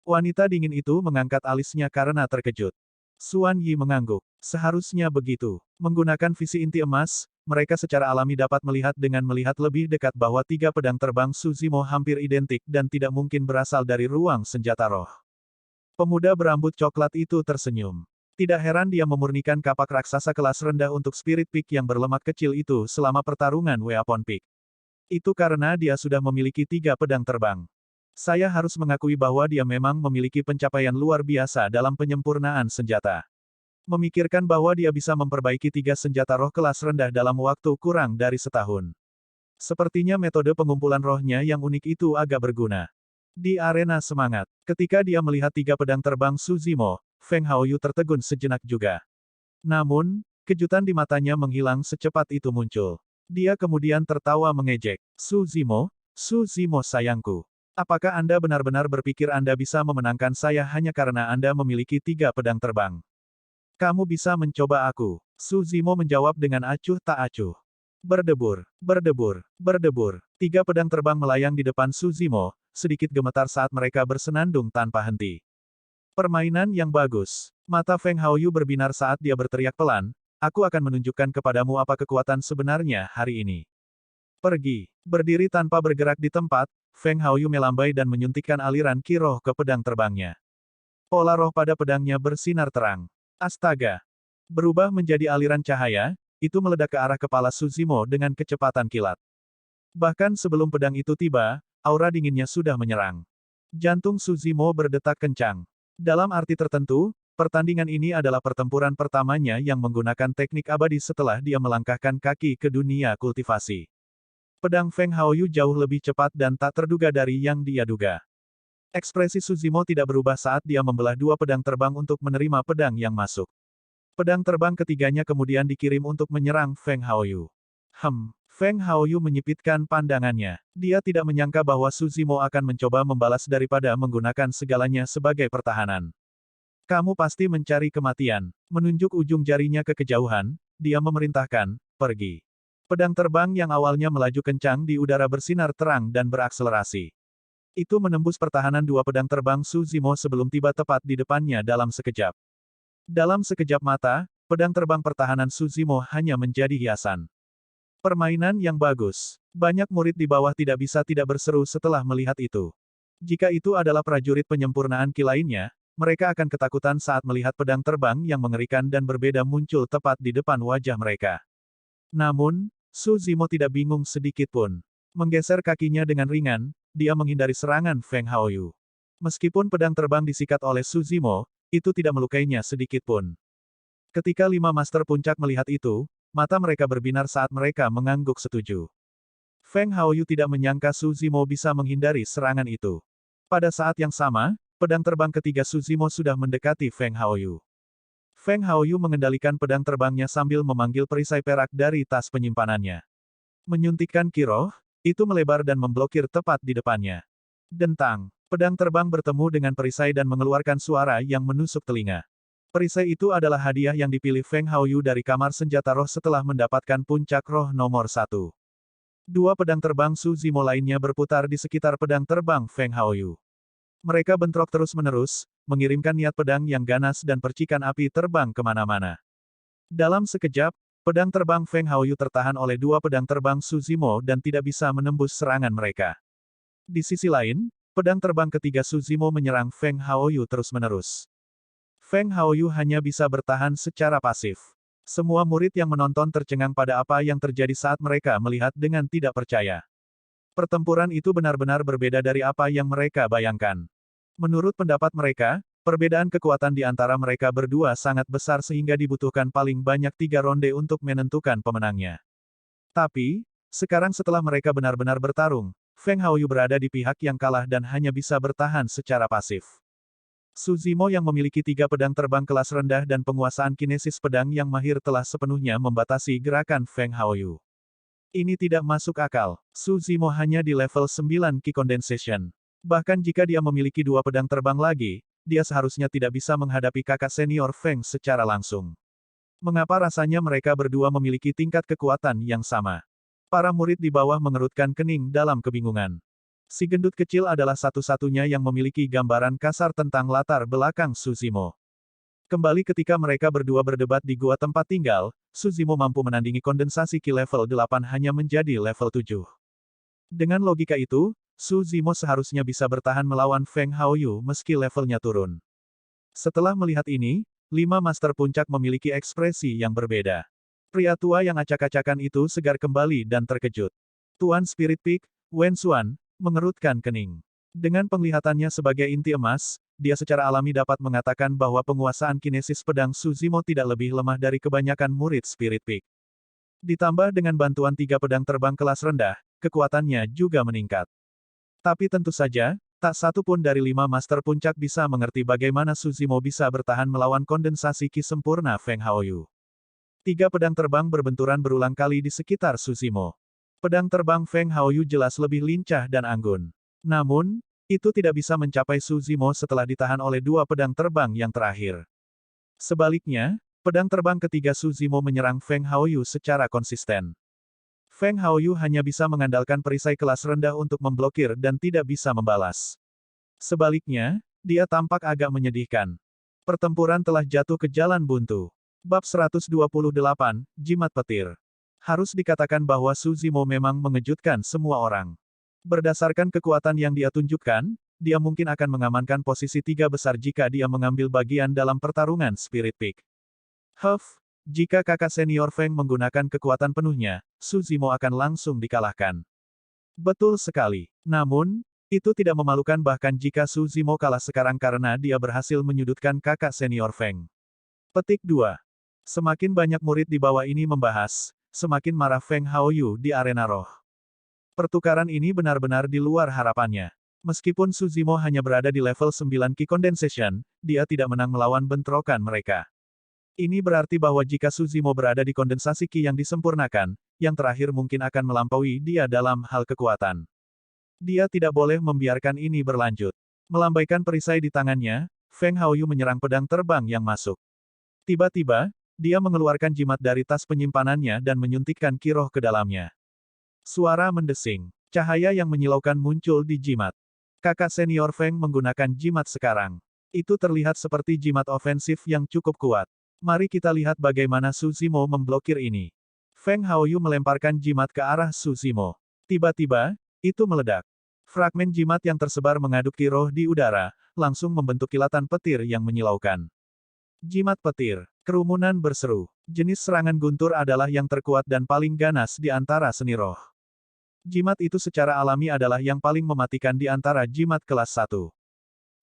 Wanita dingin itu mengangkat alisnya karena terkejut. Xuan Yi mengangguk. Seharusnya begitu. Menggunakan visi inti emas, mereka secara alami dapat melihat dengan melihat lebih dekat bahwa tiga pedang terbang Su Zimo hampir identik dan tidak mungkin berasal dari ruang senjata roh. Pemuda berambut coklat itu tersenyum. Tidak heran dia memurnikan kapak raksasa kelas rendah untuk Spirit Peak yang berlemak kecil itu selama pertarungan Weapon Peak. Itu karena dia sudah memiliki 3 pedang terbang. Saya harus mengakui bahwa dia memang memiliki pencapaian luar biasa dalam penyempurnaan senjata. Memikirkan bahwa dia bisa memperbaiki 3 senjata roh kelas rendah dalam waktu kurang dari setahun. Sepertinya metode pengumpulan rohnya yang unik itu agak berguna. Di arena semangat, ketika dia melihat 3 pedang terbang Su Zimo, Feng Haoyu tertegun sejenak juga. Namun, kejutan di matanya menghilang secepat itu muncul. Dia kemudian tertawa mengejek. Su Zimo sayangku. Apakah Anda benar-benar berpikir Anda bisa memenangkan saya hanya karena Anda memiliki 3 pedang terbang? Kamu bisa mencoba aku. Su Zimo menjawab dengan acuh tak acuh. Berdebur, berdebur, berdebur. 3 pedang terbang melayang di depan Su Zimo, sedikit gemetar saat mereka bersenandung tanpa henti. Permainan yang bagus. Mata Feng Haoyu berbinar saat dia berteriak pelan, aku akan menunjukkan kepadamu apa kekuatan sebenarnya hari ini. Pergi. Berdiri tanpa bergerak di tempat, Feng Haoyu melambai dan menyuntikkan aliran ki roh ke pedang terbangnya. Pola roh pada pedangnya bersinar terang. Astaga! Berubah menjadi aliran cahaya, itu meledak ke arah kepala Su Zimo dengan kecepatan kilat. Bahkan sebelum pedang itu tiba, aura dinginnya sudah menyerang. Jantung Su Zimo berdetak kencang. Dalam arti tertentu, pertandingan ini adalah pertempuran pertamanya yang menggunakan teknik abadi setelah dia melangkahkan kaki ke dunia kultivasi. Pedang Feng Haoyu jauh lebih cepat dan tak terduga dari yang dia duga. Ekspresi Su Zimo tidak berubah saat dia membelah 2 pedang terbang untuk menerima pedang yang masuk. Pedang terbang ketiganya kemudian dikirim untuk menyerang Feng Haoyu. Feng Haoyu menyipitkan pandangannya. Dia tidak menyangka bahwa Su Zimo akan mencoba membalas daripada menggunakan segalanya sebagai pertahanan. Kamu pasti mencari kematian. Menunjuk ujung jarinya ke kejauhan, dia memerintahkan, pergi. Pedang terbang yang awalnya melaju kencang di udara bersinar terang dan berakselerasi. Itu menembus pertahanan 2 pedang terbang Su Zimo sebelum tiba tepat di depannya dalam sekejap. Dalam sekejap mata, pedang terbang pertahanan Su Zimo hanya menjadi hiasan. Permainan yang bagus. Banyak murid di bawah tidak bisa tidak berseru setelah melihat itu. Jika itu adalah prajurit penyempurnaan ki lainnya, mereka akan ketakutan saat melihat pedang terbang yang mengerikan dan berbeda muncul tepat di depan wajah mereka. Namun, Su Zimo tidak bingung sedikit pun. Menggeser kakinya dengan ringan, dia menghindari serangan Feng Haoyu. Meskipun pedang terbang disikat oleh Su Zimo, itu tidak melukainya sedikit pun. Ketika 5 master puncak melihat itu, mata mereka berbinar saat mereka mengangguk setuju. Feng Haoyu tidak menyangka Su Zimo bisa menghindari serangan itu. Pada saat yang sama, pedang terbang ketiga Su Zimo sudah mendekati Feng Haoyu. Feng Haoyu mengendalikan pedang terbangnya sambil memanggil perisai perak dari tas penyimpanannya. Menyuntikkan ki roh, itu melebar dan memblokir tepat di depannya. Dentang, pedang terbang bertemu dengan perisai dan mengeluarkan suara yang menusuk telinga. Perisai itu adalah hadiah yang dipilih Feng Haoyu dari kamar senjata roh setelah mendapatkan puncak roh nomor 1. 2 pedang terbang Su Zimo lainnya berputar di sekitar pedang terbang Feng Haoyu. Mereka bentrok terus-menerus, mengirimkan niat pedang yang ganas dan percikan api terbang kemana-mana. Dalam sekejap, pedang terbang Feng Haoyu tertahan oleh 2 pedang terbang Su Zimo dan tidak bisa menembus serangan mereka. Di sisi lain, pedang terbang ketiga Su Zimo menyerang Feng Haoyu terus-menerus. Feng Haoyu hanya bisa bertahan secara pasif. Semua murid yang menonton tercengang pada apa yang terjadi saat mereka melihat dengan tidak percaya. Pertempuran itu benar-benar berbeda dari apa yang mereka bayangkan. Menurut pendapat mereka, perbedaan kekuatan di antara mereka berdua sangat besar sehingga dibutuhkan paling banyak 3 ronde untuk menentukan pemenangnya. Tapi, sekarang setelah mereka benar-benar bertarung, Feng Haoyu berada di pihak yang kalah dan hanya bisa bertahan secara pasif. Su Zimo yang memiliki 3 pedang terbang kelas rendah dan penguasaan kinesis pedang yang mahir telah sepenuhnya membatasi gerakan Feng Haoyu. Ini tidak masuk akal. Su Zimo hanya di level 9 Ki Condensation. Bahkan jika dia memiliki 2 pedang terbang lagi, dia seharusnya tidak bisa menghadapi kakak senior Feng secara langsung. Mengapa rasanya mereka berdua memiliki tingkat kekuatan yang sama? Para murid di bawah mengerutkan kening dalam kebingungan. Si gendut kecil adalah satu-satunya yang memiliki gambaran kasar tentang latar belakang Su Zimo. Kembali ketika mereka berdua berdebat di gua tempat tinggal, Su Zimo mampu menandingi kondensasi Ki level 8 hanya menjadi level 7. Dengan logika itu, Su Zimo seharusnya bisa bertahan melawan Feng Haoyu meski levelnya turun. Setelah melihat ini, 5 master puncak memiliki ekspresi yang berbeda. Pria tua yang acak-acakan itu segar kembali dan terkejut. Tuan Spirit Peak, Wen Xuan, mengerutkan kening. Dengan penglihatannya sebagai inti emas, dia secara alami dapat mengatakan bahwa penguasaan kinesis pedang Suzimo tidak lebih lemah dari kebanyakan murid Spirit Peak. Ditambah dengan bantuan 3 pedang terbang kelas rendah, kekuatannya juga meningkat. Tapi tentu saja, tak satu pun dari 5 master puncak bisa mengerti bagaimana Suzimo bisa bertahan melawan kondensasi ki sempurna Feng Haoyu. 3 pedang terbang berbenturan berulang kali di sekitar Suzimo. Pedang terbang Feng Haoyu jelas lebih lincah dan anggun. Namun, itu tidak bisa mencapai Suzimo setelah ditahan oleh 2 pedang terbang yang terakhir. Sebaliknya, pedang terbang ketiga Suzimo menyerang Feng Haoyu secara konsisten. Feng Haoyu hanya bisa mengandalkan perisai kelas rendah untuk memblokir dan tidak bisa membalas. Sebaliknya, dia tampak agak menyedihkan. Pertempuran telah jatuh ke jalan buntu. Bab 128, Jimat Petir. Harus dikatakan bahwa Suzimo memang mengejutkan semua orang. Berdasarkan kekuatan yang dia tunjukkan, dia mungkin akan mengamankan posisi 3 besar jika dia mengambil bagian dalam pertarungan Spirit Peak. Jika kakak senior Feng menggunakan kekuatan penuhnya, Suzimo akan langsung dikalahkan. Betul sekali. Namun, itu tidak memalukan bahkan jika Suzimo kalah sekarang karena dia berhasil menyudutkan kakak senior Feng. Petik 2. Semakin banyak murid di bawah ini membahas, semakin marah Feng Haoyu di arena roh. Pertukaran ini benar-benar di luar harapannya. Meskipun Suzimo hanya berada di level 9 Ki Condensation, dia tidak menang melawan bentrokan mereka. Ini berarti bahwa jika Suzimo berada di kondensasi Ki yang disempurnakan, yang terakhir mungkin akan melampaui dia dalam hal kekuatan. Dia tidak boleh membiarkan ini berlanjut. Melambaikan perisai di tangannya, Feng Haoyu menyerang pedang terbang yang masuk. Tiba-tiba, dia mengeluarkan jimat dari tas penyimpanannya dan menyuntikkan ki roh ke dalamnya. Suara mendesing. Cahaya yang menyilaukan muncul di jimat. Kakak senior Feng menggunakan jimat sekarang. Itu terlihat seperti jimat ofensif yang cukup kuat. Mari kita lihat bagaimana Suzimo memblokir ini. Feng Haoyu melemparkan jimat ke arah Suzimo. Tiba-tiba, itu meledak. Fragmen jimat yang tersebar mengaduk ki roh di udara, langsung membentuk kilatan petir yang menyilaukan. Jimat petir. Kerumunan berseru. Jenis serangan guntur adalah yang terkuat dan paling ganas di antara seni roh. Jimat itu secara alami adalah yang paling mematikan di antara jimat kelas 1.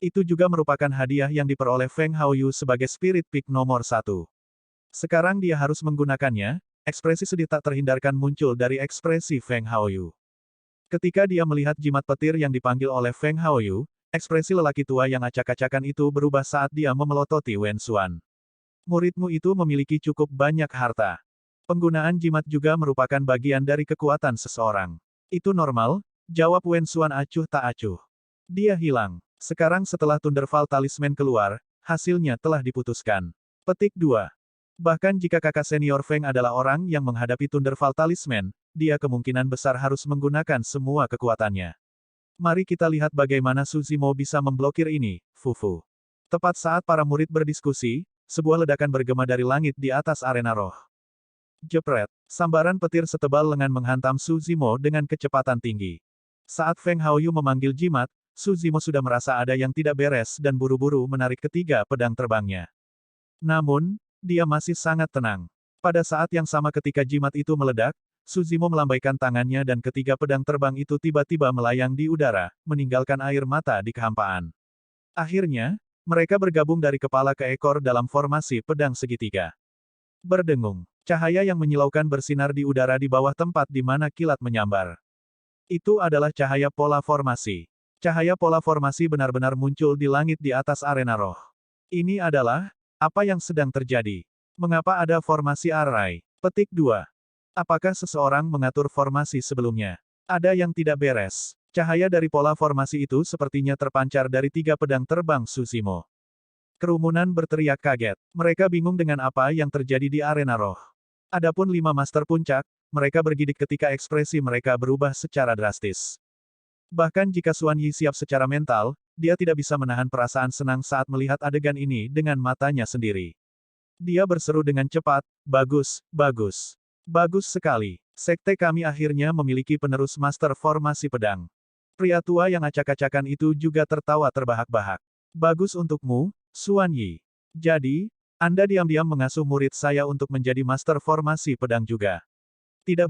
Itu juga merupakan hadiah yang diperoleh Feng Haoyu sebagai Spirit Peak nomor 1. Sekarang dia harus menggunakannya, ekspresi sedih tak terhindarkan muncul dari ekspresi Feng Haoyu. Ketika dia melihat jimat petir yang dipanggil oleh Feng Haoyu, ekspresi lelaki tua yang acak-acakan itu berubah saat dia memelototi Wen Xuan. Muridmu itu memiliki cukup banyak harta. Penggunaan jimat juga merupakan bagian dari kekuatan seseorang. Itu normal, jawab Wen Xuan acuh tak acuh. Dia hilang. Sekarang setelah Thunderfall Talisman keluar, hasilnya telah diputuskan. Petik 2. Bahkan jika kakak senior Feng adalah orang yang menghadapi Thunderfall Talisman, dia kemungkinan besar harus menggunakan semua kekuatannya. Mari kita lihat bagaimana Suzimo bisa memblokir ini, Fufu. Tepat saat para murid berdiskusi, sebuah ledakan bergema dari langit di atas arena roh. Jepret. Sambaran petir setebal lengan menghantam Suzimo dengan kecepatan tinggi. Saat Feng Haoyu memanggil jimat, Suzimo sudah merasa ada yang tidak beres dan buru-buru menarik ketiga pedang terbangnya. Namun, dia masih sangat tenang. Pada saat yang sama ketika jimat itu meledak, Suzimo melambaikan tangannya dan ketiga pedang terbang itu tiba-tiba melayang di udara, meninggalkan air mata di kehampaan. Akhirnya, mereka bergabung dari kepala ke ekor dalam formasi pedang segitiga. Berdengung. Cahaya yang menyilaukan bersinar di udara di bawah tempat di mana kilat menyambar. Itu adalah cahaya pola formasi. Cahaya pola formasi benar-benar muncul di langit di atas arena roh. Ini adalah apa yang sedang terjadi. Mengapa ada formasi array? Petik 2. Apakah seseorang mengatur formasi sebelumnya? Ada yang tidak beres. Cahaya dari pola formasi itu sepertinya terpancar dari tiga pedang terbang Suzimo. Kerumunan berteriak kaget. Mereka bingung dengan apa yang terjadi di arena roh. Adapun 5 master puncak, mereka bergidik ketika ekspresi mereka berubah secara drastis. Bahkan jika Xuan Yi siap secara mental, dia tidak bisa menahan perasaan senang saat melihat adegan ini dengan matanya sendiri. Dia berseru dengan cepat, bagus, bagus. Bagus sekali. Sekte kami akhirnya memiliki penerus master formasi pedang. Pria tua yang acak-acakan itu juga tertawa terbahak-bahak. Bagus untukmu, Xuan Yi. Jadi, Anda diam-diam mengasuh murid saya untuk menjadi master formasi pedang juga. Tidak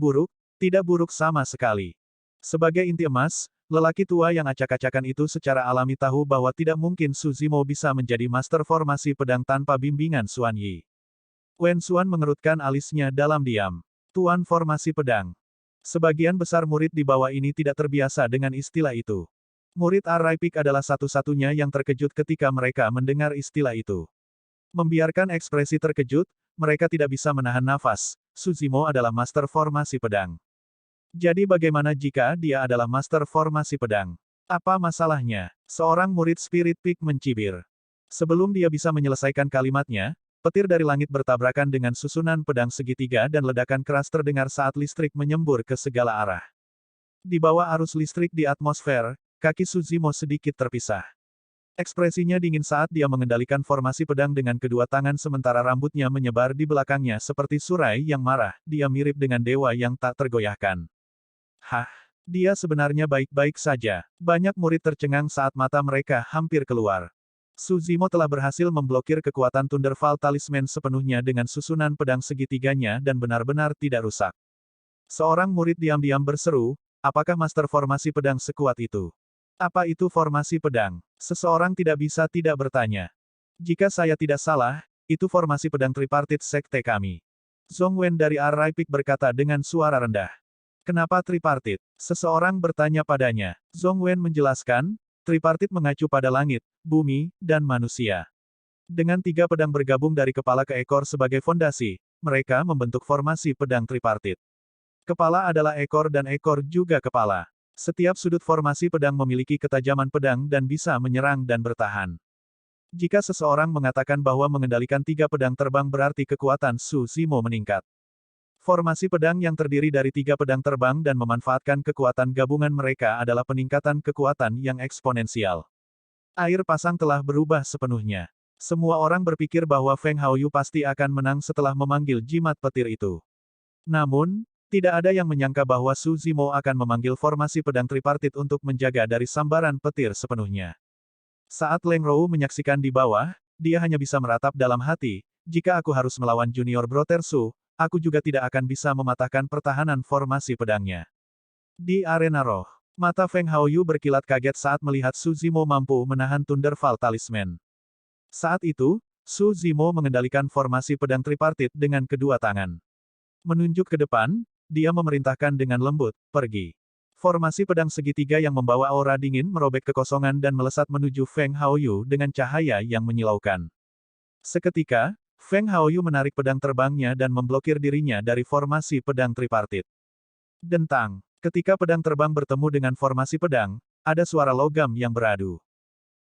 buruk sama sekali. Sebagai inti emas, lelaki tua yang acak-acakan itu secara alami tahu bahwa tidak mungkin Su Zimo bisa menjadi master formasi pedang tanpa bimbingan Xuan Yi. Wen Xuan mengerutkan alisnya dalam diam. Tuan formasi pedang. Sebagian besar murid di bawah ini tidak terbiasa dengan istilah itu. Murid Araipik adalah satu-satunya yang terkejut ketika mereka mendengar istilah itu. Membiarkan ekspresi terkejut, mereka tidak bisa menahan nafas. Su Zimo adalah master formasi pedang. Jadi bagaimana jika dia adalah master formasi pedang? Apa masalahnya? Seorang murid Spirit Peak mencibir. Sebelum dia bisa menyelesaikan kalimatnya, petir dari langit bertabrakan dengan susunan pedang segitiga dan ledakan keras terdengar saat listrik menyembur ke segala arah. Di bawah arus listrik di atmosfer, kaki Su Zimo sedikit terpisah. Ekspresinya dingin saat dia mengendalikan formasi pedang dengan kedua tangan sementara rambutnya menyebar di belakangnya seperti surai yang marah. Dia mirip dengan dewa yang tak tergoyahkan. Hah, dia sebenarnya baik-baik saja. Banyak murid tercengang saat mata mereka hampir keluar. Su Zimo telah berhasil memblokir kekuatan Thunderfall Talisman sepenuhnya dengan susunan pedang segitiganya dan benar-benar tidak rusak. Seorang murid diam-diam berseru, apakah master formasi pedang sekuat itu? Apa itu formasi pedang? Seseorang tidak bisa tidak bertanya. Jika saya tidak salah, itu formasi pedang tripartit sekte kami. Zhong Wen dari Araipik berkata dengan suara rendah. Kenapa tripartit? Seseorang bertanya padanya. Zhong Wen menjelaskan, tripartit mengacu pada langit, bumi, dan manusia. Dengan 3 pedang bergabung dari kepala ke ekor sebagai fondasi, mereka membentuk formasi pedang tripartit. Kepala adalah ekor dan ekor juga kepala. Setiap sudut formasi pedang memiliki ketajaman pedang dan bisa menyerang dan bertahan. Jika seseorang mengatakan bahwa mengendalikan 3 pedang terbang berarti kekuatan Su Zimo meningkat. Formasi pedang yang terdiri dari 3 pedang terbang dan memanfaatkan kekuatan gabungan mereka adalah peningkatan kekuatan yang eksponensial. Air pasang telah berubah sepenuhnya. Semua orang berpikir bahwa Feng Haoyu pasti akan menang setelah memanggil jimat petir itu. Namun, tidak ada yang menyangka bahwa Su Zimo akan memanggil formasi pedang tripartit untuk menjaga dari sambaran petir sepenuhnya. Saat Leng Rou menyaksikan di bawah, dia hanya bisa meratap dalam hati, jika aku harus melawan junior brother Su, aku juga tidak akan bisa mematahkan pertahanan formasi pedangnya. Di arena roh, mata Feng Haoyu berkilat kaget saat melihat Su Zimo mampu menahan Thunderfall Talisman. Saat itu, Su Zimo mengendalikan formasi pedang tripartit dengan kedua tangan. Menunjuk ke depan, dia memerintahkan dengan lembut, pergi. Formasi pedang segitiga yang membawa aura dingin merobek kekosongan dan melesat menuju Feng Haoyu dengan cahaya yang menyilaukan. Seketika, Feng Haoyu menarik pedang terbangnya dan memblokir dirinya dari formasi pedang tripartit. Dentang. Ketika pedang terbang bertemu dengan formasi pedang, ada suara logam yang beradu.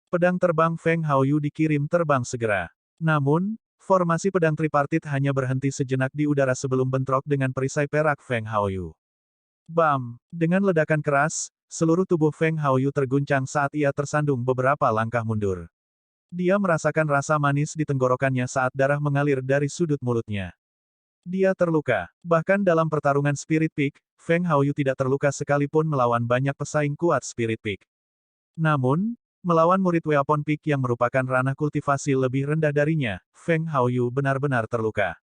Pedang terbang Feng Haoyu dikirim terbang segera. Namun, formasi pedang tripartit hanya berhenti sejenak di udara sebelum bentrok dengan perisai perak Feng Haoyu. Bam! Dengan ledakan keras, seluruh tubuh Feng Haoyu terguncang saat ia tersandung beberapa langkah mundur. Dia merasakan rasa manis di tenggorokannya saat darah mengalir dari sudut mulutnya. Dia terluka. Bahkan dalam pertarungan Spirit Peak, Feng Haoyu tidak terluka sekalipun melawan banyak pesaing kuat Spirit Peak. Namun, melawan murid Weapon Peak yang merupakan ranah kultivasi lebih rendah darinya, Feng Haoyu benar-benar terluka.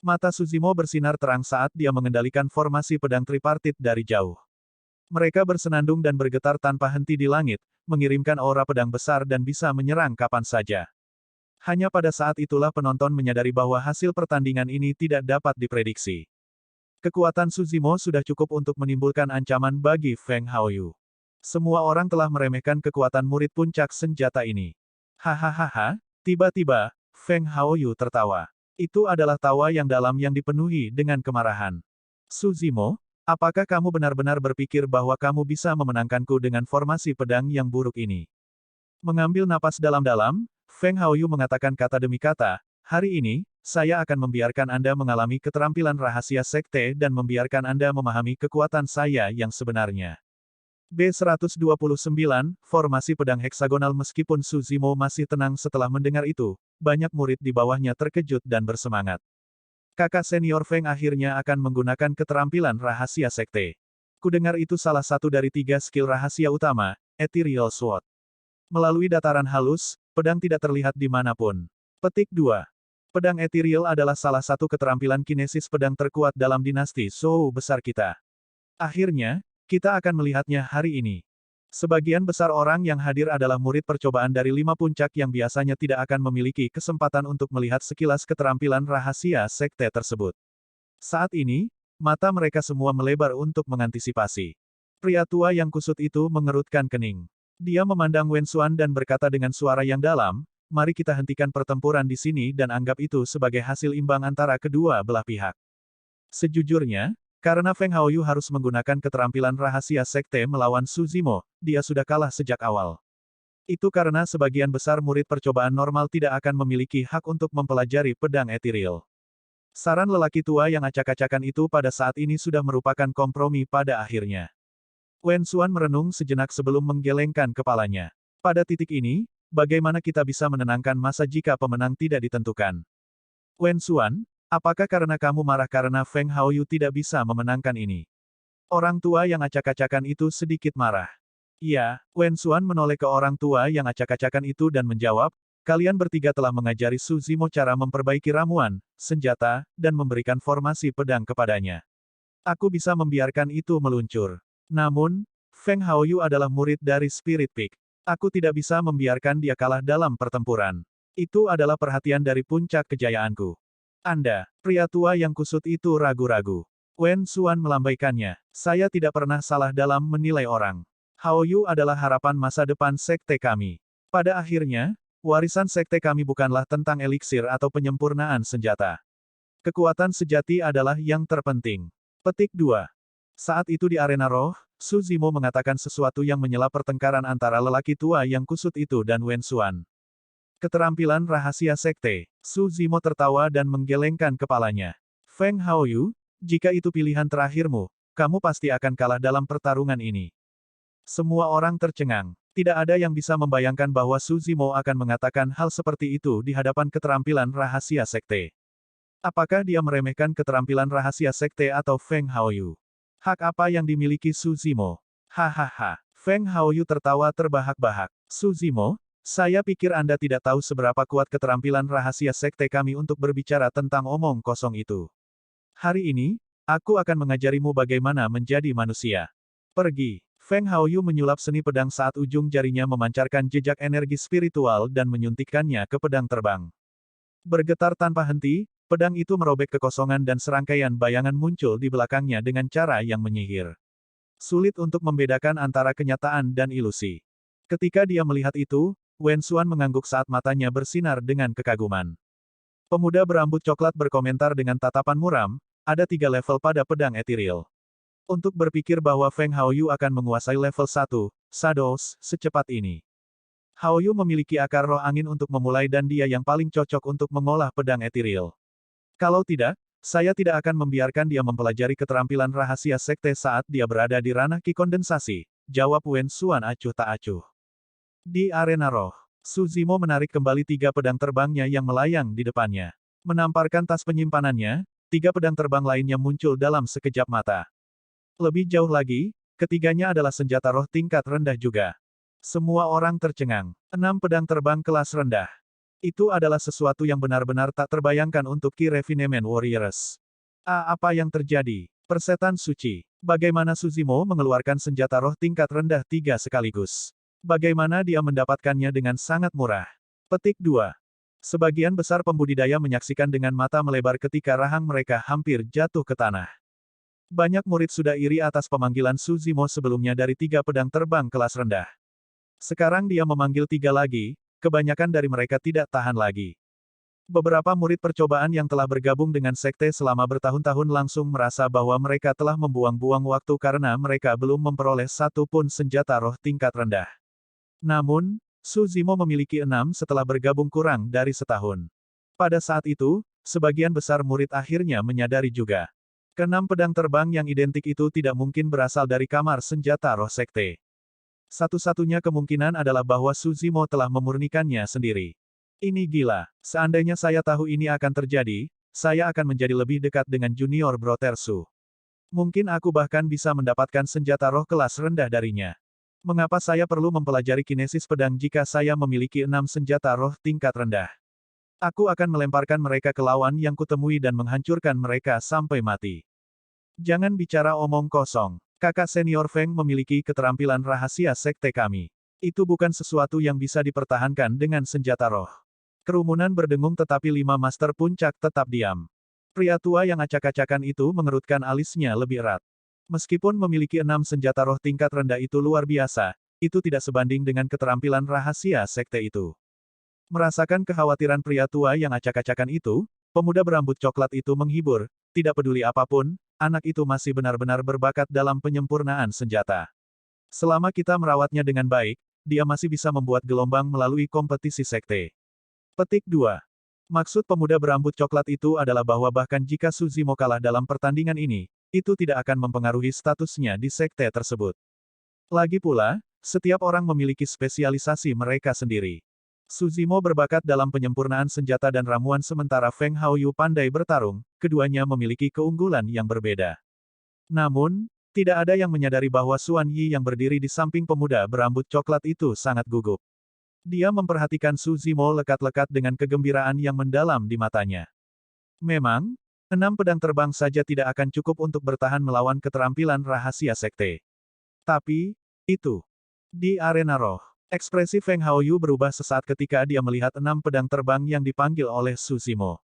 Mata Su Zimo bersinar terang saat dia mengendalikan formasi pedang tripartit dari jauh. Mereka bersenandung dan bergetar tanpa henti di langit, mengirimkan aura pedang besar dan bisa menyerang kapan saja. Hanya pada saat itulah penonton menyadari bahwa hasil pertandingan ini tidak dapat diprediksi. Kekuatan Su Zimo sudah cukup untuk menimbulkan ancaman bagi Feng Haoyu. Semua orang telah meremehkan kekuatan murid puncak senjata ini. Hahaha, tiba-tiba, Feng Haoyu tertawa. Itu adalah tawa yang dalam yang dipenuhi dengan kemarahan. Su Zimo, apakah kamu benar-benar berpikir bahwa kamu bisa memenangkanku dengan formasi pedang yang buruk ini? Mengambil napas dalam-dalam, Feng Haoyu mengatakan kata demi kata, hari ini, saya akan membiarkan Anda mengalami keterampilan rahasia sekte dan membiarkan Anda memahami kekuatan saya yang sebenarnya. B-129, formasi pedang heksagonal. Meskipun Su Zimo masih tenang setelah mendengar itu, banyak murid di bawahnya terkejut dan bersemangat. Kakak senior Feng akhirnya akan menggunakan keterampilan rahasia sekte. Kudengar itu salah satu dari 3 skill rahasia utama, Ethereal Sword. Melalui dataran halus, pedang tidak terlihat di manapun. Petik 2. Pedang ethereal adalah salah satu keterampilan kinesis pedang terkuat dalam dinasti Zhou besar kita. Akhirnya, kita akan melihatnya hari ini. Sebagian besar orang yang hadir adalah murid percobaan dari 5 puncak yang biasanya tidak akan memiliki kesempatan untuk melihat sekilas keterampilan rahasia sekte tersebut. Saat ini, mata mereka semua melebar untuk mengantisipasi. Pria tua yang kusut itu mengerutkan kening. Dia memandang Wen Xuan dan berkata dengan suara yang dalam, "Mari kita hentikan pertempuran di sini dan anggap itu sebagai hasil imbang antara kedua belah pihak." Sejujurnya, karena Feng Haoyu harus menggunakan keterampilan rahasia sekte melawan Su Zimo, dia sudah kalah sejak awal. Itu karena sebagian besar murid percobaan normal tidak akan memiliki hak untuk mempelajari pedang ethereal. Saran lelaki tua yang acak-acakan itu pada saat ini sudah merupakan kompromi pada akhirnya. Wen Xuan merenung sejenak sebelum menggelengkan kepalanya. Pada titik ini, bagaimana kita bisa menenangkan masa jika pemenang tidak ditentukan? Wen Xuan, apakah karena kamu marah karena Feng Haoyu tidak bisa memenangkan ini? Orang tua yang acak-acakan itu sedikit marah. Iya, Wen Xuan menoleh ke orang tua yang acak-acakan itu dan menjawab, "Kalian bertiga telah mengajari Su Zimo cara memperbaiki ramuan, senjata, dan memberikan formasi pedang kepadanya. Aku bisa membiarkan itu meluncur. Namun, Feng Haoyu adalah murid dari Spirit Peak. Aku tidak bisa membiarkan dia kalah dalam pertempuran. Itu adalah perhatian dari puncak kejayaanku." Anda, pria tua yang kusut itu ragu-ragu. Wen Xuan melambaikannya. "Saya tidak pernah salah dalam menilai orang. Haoyu adalah harapan masa depan sekte kami. Pada akhirnya, warisan sekte kami bukanlah tentang eliksir atau penyempurnaan senjata. Kekuatan sejati adalah yang terpenting." Petik 2. Saat itu di arena roh, Su Zimo mengatakan sesuatu yang menyela pertengkaran antara lelaki tua yang kusut itu dan Wen Xuan. Keterampilan rahasia sekte. Su Zimo tertawa dan menggelengkan kepalanya. "Feng Haoyu, jika itu pilihan terakhirmu, kamu pasti akan kalah dalam pertarungan ini." Semua orang tercengang. Tidak ada yang bisa membayangkan bahwa Su Zimo akan mengatakan hal seperti itu di hadapan keterampilan rahasia sekte. Apakah dia meremehkan keterampilan rahasia sekte atau Feng Haoyu? Hak apa yang dimiliki Su Zimo? Hahaha. Feng Haoyu tertawa terbahak-bahak. "Su Zimo, saya pikir Anda tidak tahu seberapa kuat keterampilan rahasia sekte kami untuk berbicara tentang omong kosong itu. Hari ini, aku akan mengajarimu bagaimana menjadi manusia. Pergi." Feng Haoyu menyulap seni pedang saat ujung jarinya memancarkan jejak energi spiritual dan menyuntikkannya ke pedang terbang. Bergetar tanpa henti, pedang itu merobek kekosongan dan serangkaian bayangan muncul di belakangnya dengan cara yang menyihir. Sulit untuk membedakan antara kenyataan dan ilusi. Ketika dia melihat itu, Wen Xuan mengangguk saat matanya bersinar dengan kekaguman. Pemuda berambut coklat berkomentar dengan tatapan muram, "Ada 3 level pada pedang ethereal. Untuk berpikir bahwa Feng Haoyu akan menguasai level 1, Shadows, secepat ini. Haoyu memiliki akar roh angin untuk memulai dan dia yang paling cocok untuk mengolah pedang ethereal. Kalau tidak, saya tidak akan membiarkan dia mempelajari keterampilan rahasia sekte saat dia berada di ranah ki kondensasi," jawab Wen Xuan acuh tak acuh. Di arena roh, Su Zimo menarik kembali 3 pedang terbangnya yang melayang di depannya. Menamparkan tas penyimpanannya, 3 pedang terbang lainnya muncul dalam sekejap mata. Lebih jauh lagi, ketiganya adalah senjata roh tingkat rendah juga. Semua orang tercengang. 6 pedang terbang kelas rendah. Itu adalah sesuatu yang benar-benar tak terbayangkan untuk Ki Refinement Warriors. Apa yang terjadi? Persetan suci. Bagaimana Su Zimo mengeluarkan senjata roh tingkat rendah 3 sekaligus? Bagaimana dia mendapatkannya dengan sangat murah? Petik 2. Sebagian besar pembudidaya menyaksikan dengan mata melebar ketika rahang mereka hampir jatuh ke tanah. Banyak murid sudah iri atas pemanggilan Su Zimo sebelumnya dari 3 pedang terbang kelas rendah. Sekarang dia memanggil 3 lagi, kebanyakan dari mereka tidak tahan lagi. Beberapa murid percobaan yang telah bergabung dengan sekte selama bertahun-tahun langsung merasa bahwa mereka telah membuang-buang waktu karena mereka belum memperoleh satu pun senjata roh tingkat rendah. Namun, Su Zimo memiliki 6 setelah bergabung kurang dari setahun. Pada saat itu, sebagian besar murid akhirnya menyadari juga. Ke-6 pedang terbang yang identik itu tidak mungkin berasal dari kamar senjata roh sekte. Satu-satunya kemungkinan adalah bahwa Su Zimo telah memurnikannya sendiri. Ini gila. Seandainya saya tahu ini akan terjadi, saya akan menjadi lebih dekat dengan junior Brother Su. Mungkin aku bahkan bisa mendapatkan senjata roh kelas rendah darinya. Mengapa saya perlu mempelajari kinesis pedang jika saya memiliki 6 senjata roh tingkat rendah? Aku akan melemparkan mereka ke lawan yang kutemui dan menghancurkan mereka sampai mati. Jangan bicara omong kosong. Kakak senior Feng memiliki keterampilan rahasia sekte kami. Itu bukan sesuatu yang bisa dipertahankan dengan senjata roh. Kerumunan berdengung tetapi 5 master puncak tetap diam. Pria tua yang acak-acakan itu mengerutkan alisnya lebih erat. Meskipun memiliki 6 senjata roh tingkat rendah itu luar biasa, itu tidak sebanding dengan keterampilan rahasia sekte itu. Merasakan kekhawatiran pria tua yang acak-acakan itu, pemuda berambut coklat itu menghibur, tidak peduli apapun, anak itu masih benar-benar berbakat dalam penyempurnaan senjata. Selama kita merawatnya dengan baik, dia masih bisa membuat gelombang melalui kompetisi sekte. Petik 2. Maksud pemuda berambut coklat itu adalah bahwa bahkan jika Suzimo kalah dalam pertandingan ini, itu tidak akan mempengaruhi statusnya di sekte tersebut. Lagi pula, setiap orang memiliki spesialisasi mereka sendiri. Suzimo berbakat dalam penyempurnaan senjata dan ramuan sementara Feng Haoyu pandai bertarung, keduanya memiliki keunggulan yang berbeda. Namun, tidak ada yang menyadari bahwa Xuan Yi yang berdiri di samping pemuda berambut coklat itu sangat gugup. Dia memperhatikan Suzimo lekat-lekat dengan kegembiraan yang mendalam di matanya. Memang, 6 pedang terbang saja tidak akan cukup untuk bertahan melawan keterampilan rahasia sekte. Tapi, itu. Di arena roh. Ekspresi Feng Haoyu berubah sesaat ketika dia melihat 6 pedang terbang yang dipanggil oleh Suzimo.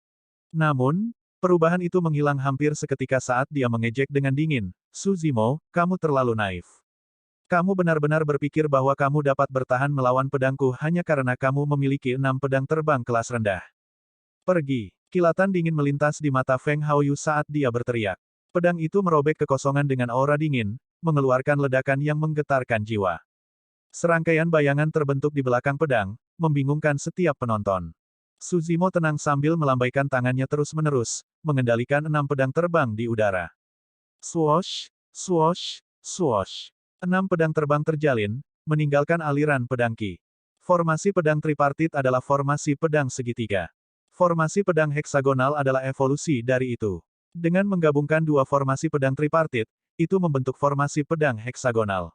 Namun, perubahan itu menghilang hampir seketika saat dia mengejek dengan dingin, "Suzimo, kamu terlalu naif. Kamu benar-benar berpikir bahwa kamu dapat bertahan melawan pedangku hanya karena kamu memiliki 6 pedang terbang kelas rendah. Pergi." Kilatan dingin melintas di mata Feng Haoyu saat dia berteriak. Pedang itu merobek kekosongan dengan aura dingin, mengeluarkan ledakan yang menggetarkan jiwa. Serangkaian bayangan terbentuk di belakang pedang, membingungkan setiap penonton. Suzimo tenang sambil melambaikan tangannya terus-menerus, mengendalikan 6 pedang terbang di udara. Swoosh, swoosh, swoosh. 6 pedang terbang terjalin, meninggalkan aliran pedang Qi. Formasi pedang tripartit adalah formasi pedang segitiga. Formasi pedang heksagonal adalah evolusi dari itu. Dengan menggabungkan dua formasi pedang tripartit, itu membentuk formasi pedang heksagonal.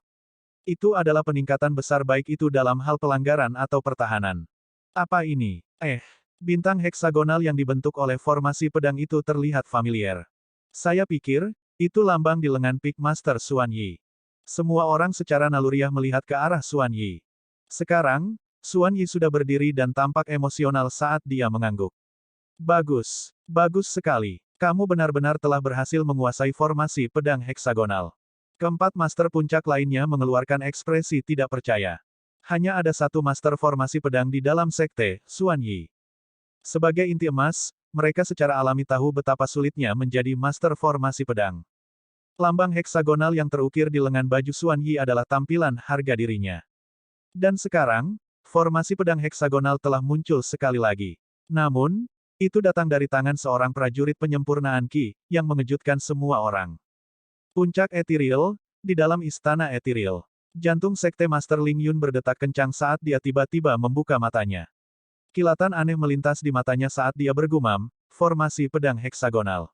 Itu adalah peningkatan besar baik itu dalam hal pelanggaran atau pertahanan. Apa ini? Bintang heksagonal yang dibentuk oleh formasi pedang itu terlihat familiar. Saya pikir, itu lambang di lengan Peak Master Xuan Yi. Semua orang secara naluriah melihat ke arah Xuan Yi. Sekarang, Xuan Yi sudah berdiri dan tampak emosional saat dia mengangguk. Bagus. Bagus sekali. Kamu benar-benar telah berhasil menguasai formasi pedang heksagonal. Keempat master puncak lainnya mengeluarkan ekspresi tidak percaya. Hanya ada satu master formasi pedang di dalam sekte, Xuan Yi. Sebagai inti emas, mereka secara alami tahu betapa sulitnya menjadi master formasi pedang. Lambang heksagonal yang terukir di lengan baju Xuan Yi adalah tampilan harga dirinya. Dan sekarang, formasi pedang heksagonal telah muncul sekali lagi. Namun, itu datang dari tangan seorang prajurit penyempurnaan Qi, yang mengejutkan semua orang. Puncak Ethereal, di dalam istana Ethereal. Jantung sekte Master Ling Yun berdetak kencang saat dia tiba-tiba membuka matanya. Kilatan aneh melintas di matanya saat dia bergumam, formasi pedang heksagonal.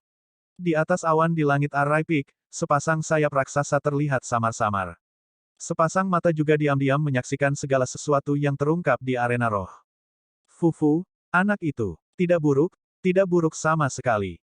Di atas awan di langit Arrai Peak, sepasang sayap raksasa terlihat samar-samar. Sepasang mata juga diam-diam menyaksikan segala sesuatu yang terungkap di arena roh. Fufu, anak itu, tidak buruk sama sekali.